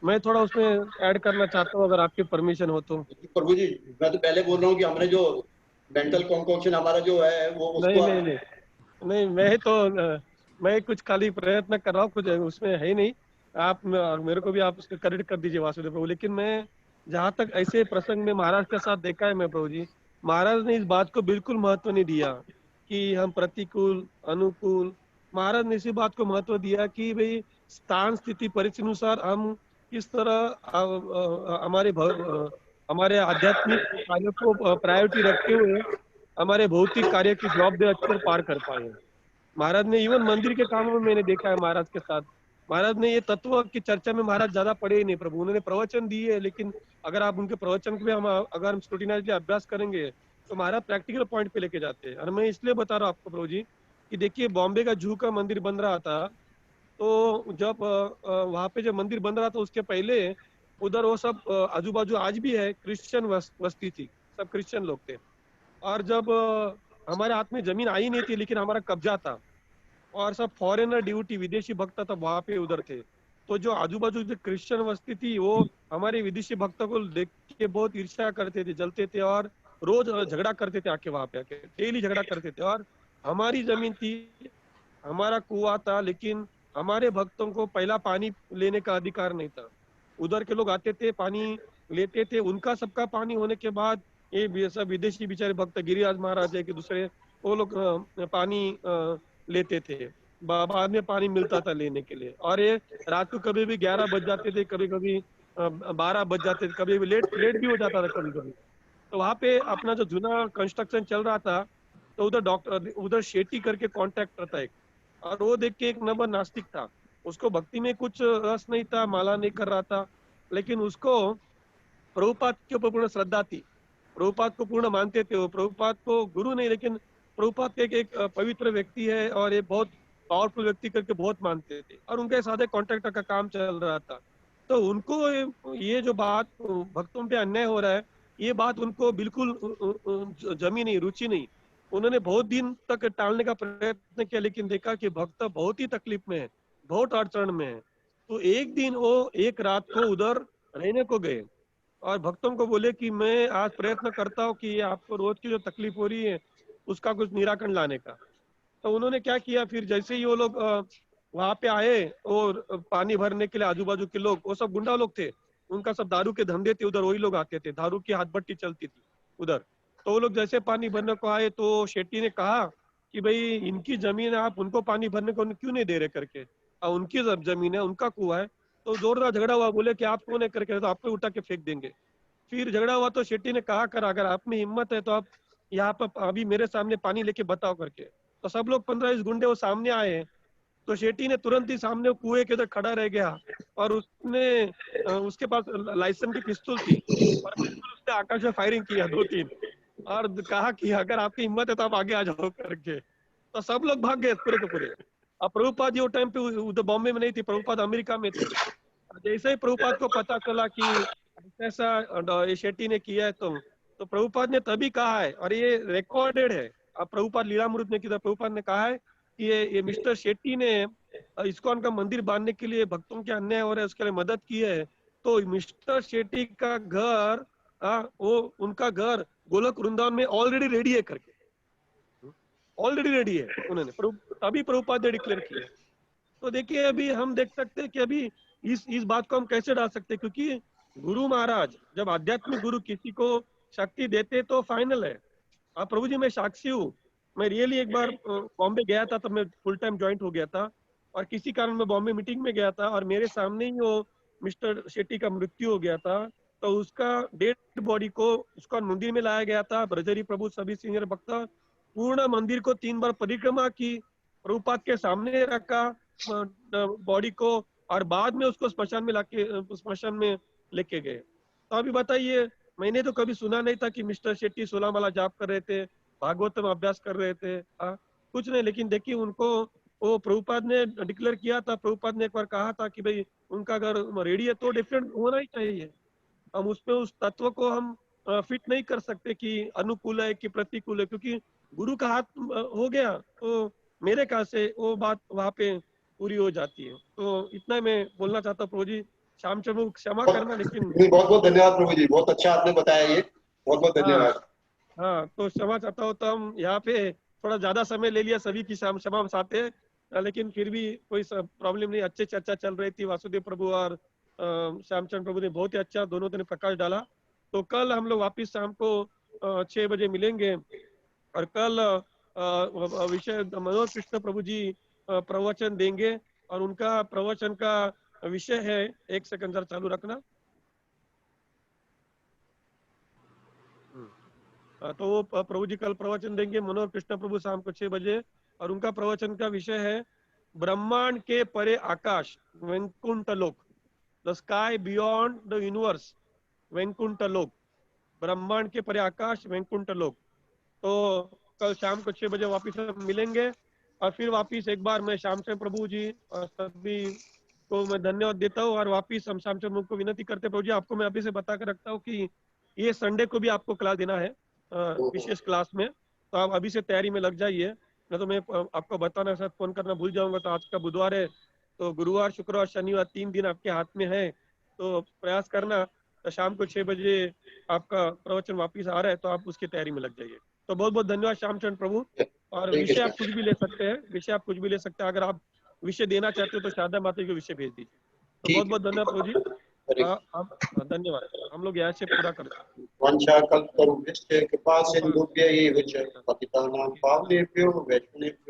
मैं थोड़ा उसमें ऐड करना चाहता हूँ, अगर आपकी परमिशन हो तो। प्रभु जी, मैं तो पहले बोल रहा हूँ कि हमने जो मेंटल कॉन्कोक्शन हमारा जो है वो नहीं उसको नहीं नहीं नहीं, मैं तो मैं कुछ खाली प्रयत्न कर रहा हूँ, कुछ उसमें है ही नहीं। आप मेरे को भी आप उसको क्रेडिट कर दीजिए वासुदेव प्रभु। लेकिन मैं जहां तक ऐसे प्रसंग में महाराज के साथ देखा है मैं प्रभु जी, महाराज ने इस बात को बिल्कुल महत्व नहीं दिया कि हम प्रतिकूल अनुकूल। महाराज ने इसी बात को महत्व दिया कि भाई स्थान स्थिति परिस्थिति अनुसार हम किस तरह हमारे आध्यात्मिक कार्यों को प्रायोरिटी रखते हुए हमारे भौतिक कार्य की जवाबदेही अच्छी पार कर पाए। महाराज ने इवन मंदिर के कामों में मैंने देखा है महाराज के साथ, महाराज ने ये तत्व की चर्चा में महाराज ज्यादा पढ़े ही नहीं प्रभु। उन्होंने प्रवचन दिए, लेकिन अगर आप उनके प्रवचन को भी अगर हम स्क्रूटिनाइजली अभ्यास करेंगे तो महाराज प्रैक्टिकल पॉइंट पे लेके जाते हैं। और मैं इसलिए बता रहा हूँ आपको प्रभु जी कि देखिए, बॉम्बे का जू का मंदिर बन रहा था, तो जब वहां पे जब मंदिर बन रहा था उसके पहले उधर वो सब आजू बाजू आज भी है क्रिश्चियन बस्ती थी, सब क्रिश्चियन लोग थे। और जब हमारे हाथ में जमीन आई नहीं थी लेकिन हमारा कब्जा था, और सब फॉरेनर ड्यूटी विदेशी भक्त तब वहां पे उधर थे। तो जो आजू बाजू जो क्रिश्चियन बस्ती थी वो हमारे विदेशी भक्तों को देख के बहुत ईर्ष्या करते थे, जलते थे, और रोज झगड़ा करते थे आके वहां पे आके, डेली झगड़ा करते थे। और हमारी जमीन थी, हमारा कुआं था, लेकिन हमारे भक्तों को पहला पानी लेने का अधिकार नहीं था। उधर के लोग आते थे, पानी लेते थे, उनका सबका पानी होने के बाद ये सब विदेशी बेचारे भक्त गिरिराज महाराज है कि दूसरे, वो लोग पानी लेते थे। बाद में पानी मिलता था लेने के लिए। और ये रात को कभी भी 11 बज जाते थे, कभी कभी 12 बज जाते थे, कभी लेट लेट भी हो जाता था कभी कभी। तो वहां पे अपना जो जूना कंस्ट्रक्शन चल रहा था, तो उधर डॉक्टर, उधर शेट्टी करके कॉन्ट्रैक्टर था एक, और वो देख के एक नंबर नास्तिक था। उसको भक्ति में कुछ रस नहीं था, माला नहीं कर रहा था, लेकिन उसको प्रभुपाद के ऊपर पूर्ण श्रद्धा थी, प्रभुपाद को पूर्ण मानते थे वो। प्रभुपाद को गुरु नहीं, लेकिन प्रभुपाद एक पवित्र व्यक्ति है और ये बहुत पावरफुल व्यक्ति करके बहुत मानते थे, और उनके साथ कॉन्ट्रैक्टर का काम चल रहा था। तो उनको ये जो बात भक्तों पे अन्याय हो रहा है, ये बात उनको बिल्कुल जमी नहीं, रुचि नहीं। उन्होंने बहुत दिन तक टालने का प्रयत्न किया, लेकिन देखा कि भक्त बहुत ही तकलीफ में है, बहुत अड़चन में है। तो एक दिन वो एक रात को उधर रहने को गए और भक्तों को बोले कि मैं आज प्रयत्न करता हूँ कि आपको रोज की जो तकलीफ हो रही है उसका कुछ निराकरण लाने का। तो उन्होंने क्या किया, फिर जैसे ही वो लोग वहां पे आए और पानी भरने के लिए आजू बाजू के लोग, वो सब गुंडा लोग थे, उनका सब दारू के धंधे थे, उधर वही लोग आते थे, दारू की हाथ भट्टी चलती थी उधर। तो वो लोग जैसे पानी भरने को आए तो शेट्टी ने कहा कि भाई इनकी जमीन है, आप उनको पानी भरने को क्यों नहीं दे रहे करके, और उनकी जमीन है, उनका कुआं है। तो जोरदार झगड़ा हुआ, बोले कि आप कौन है करके, तो आपको उठा के फेंक देंगे। फिर झगड़ा हुआ तो शेट्टी ने कहा कर, अगर आप में हिम्मत है तो आप यहाँ पर अभी मेरे सामने पानी लेके बताओ करके। तो सब लोग 15-20 गुंडे वो सामने आए। तो शेट्टी ने तुरंत ही सामने कुएं के उधर खड़ा रह गया, और उसने उसके पास लाइसेंस की पिस्तौल थी, और बिल्कुल उसने आकाश में फायरिंग किया 2-3, और कहा कि अगर आपकी हिम्मत है तो आप आगे आ जाओ करके। तो सब लोग भाग गए पूरे के पूरे। अब प्रभुपाद जी वो टाइम पे उधर बॉम्बे में नहीं थे, प्रभुपाद अमेरिका में थे। जैसे ही प्रभुपाद को पता चला कि ऐसा ये शेट्टी ने किया है तो प्रभुपाद ने तभी कहा है, और ये रिकॉर्डेड है, अब प्रभुपाद लीलामृत ने किया, प्रभुपाद ने कहा है कि ये मिस्टर शेट्टी ने इस्कॉन का मंदिर बांधने के लिए भक्तों के अन्याय हो रहा है उसके लिए मदद की है। तो मिस्टर शेट्टी का घर वो उनका घर गोलक वृंदावन में ऑलरेडी रेडी है करके, ऑलरेडी रेडी है उन्होंने, तभी प्रभुपाद ने डिक्लेयर किया। तो देखिए अभी हम देख सकते हैं कि अभी इस बात को हम कैसे डाल सकते हैं, क्योंकि गुरु महाराज जब आध्यात्मिक गुरु किसी को शक्ति देते तो फाइनल है। अब प्रभु जी मैं साक्षी हूँ, मैं रियली एक बार बॉम्बे गया था, तब मैं फुल टाइम ज्वाइंट हो गया था और किसी कारण मैं बॉम्बे मीटिंग में गया था और मेरे सामने ही वो मिस्टर शेट्टी का मृत्यु हो गया था। तो उसका डेड बॉडी को उसका मंदिर में लाया गया था, ब्रजरी प्रभु सभी सीनियर भक्त पूर्ण मंदिर को 3 बार परिक्रमा की, प्रभुपाद के सामने रखा बॉडी को और बाद में उसको स्मशान में लेके गए। तो अभी बताइए, मैंने तो कभी सुना नहीं था कि मिस्टर शेट्टी 16 माला जाप कर रहे थे, भागवतम अभ्यास कर रहे थे, कुछ नहीं। लेकिन देखिए उनको वो प्रभुपाद ने डिक्लेयर किया था, प्रभुपाद ने एक बार कहा था कि भाई उनका घर रेडी है तो डिफरेंट होना ही चाहिए। हम उसमें उस तत्व को हम फिट नहीं कर सकते कि अनुकूल है कि प्रतिकूल है, क्योंकि गुरु का हाथ हो गया तो मेरे ख्याल से वो बात वहां पे पूरी हो जाती है। तो इतना मैं बोलना चाहता हूँ प्रभु जी, श्याम चंद्र क्षमा करना, लेकिन बहुत बहुत धन्यवाद प्रभु जी, बहुत अच्छा आपने बताया, ये बहुत बहुत धन्यवाद। हाँ तो क्षमा चाहता हूँ। तो हम यहाँ पे थोड़ा ज्यादा समय ले लिया, सभी की क्षमा चाहते हैं, लेकिन फिर भी कोई प्रॉब्लम नहीं, अच्छी चर्चा चल रही थी। वासुदेव प्रभु और श्यामचंद्र प्रभु ने बहुत ही अच्छा दोनों ने प्रकाश डाला। तो कल हम लोग वापिस शाम को 6 बजे मिलेंगे और कल विषय मनोहर कृष्ण प्रभु जी प्रवचन देंगे और उनका प्रवचन का विषय है, एक सेकंड जरा चालू रखना। तो वो प्रभु जी कल प्रवचन देंगे मनोहर कृष्ण प्रभु शाम को 6 बजे और उनका प्रवचन का विषय है ब्रह्मांड के परे आकाश, वैकुंठ लोक, the sky beyond the universe, Vaikuntha लोक, ब्रह्मांड के परे आकाश वैकुंठ लोक। तो कल शाम को 6 बजे वापिस हम मिलेंगे और फिर वापिस एक बार मैं श्यामचंद्र प्रभु जी और सभी को मैं धन्यवाद देता हूँ और वापिस हम श्यामचंद्र प्रभु को विनती करते प्रभु जी, आपको मैं अभी से बता कर रखता हूँ कि ये संडे को भी आपको क्लास देना है विशेष क्लास में, तो आप अभी से तैयारी में लग जाइए, नहीं तो मैं आपको बताना शायद फोन करना भूल जाऊंगा। तो आज का बुधवार है, तो गुरुवार शुक्रवार शनिवार 3 दिन आपके हाथ में है, तो प्रयास करना तो शाम को 6 बजे आपका प्रवचन वापिस आ रहा है, तो आप उसकी तैयारी में लग जाइए। तो बहुत बहुत धन्यवाद श्यामचंद्र प्रभु। और विषय आप कुछ भी ले सकते हैं, विषय आप कुछ भी ले सकते हैं, अगर आप विषय देना चाहते हो तो शारदा माता जी को विषय भेज दीजिए। तो बहुत बहुत धन्यवाद प्रभु जी, धन्यवाद। हम लोग यहाँ से पूरा करते हैं। वंशा कल्पतरुभ्यश्च कृपा सिन्धुभ्यैव च पतितानां पावनेभ्यो वैष्णवेभ्यो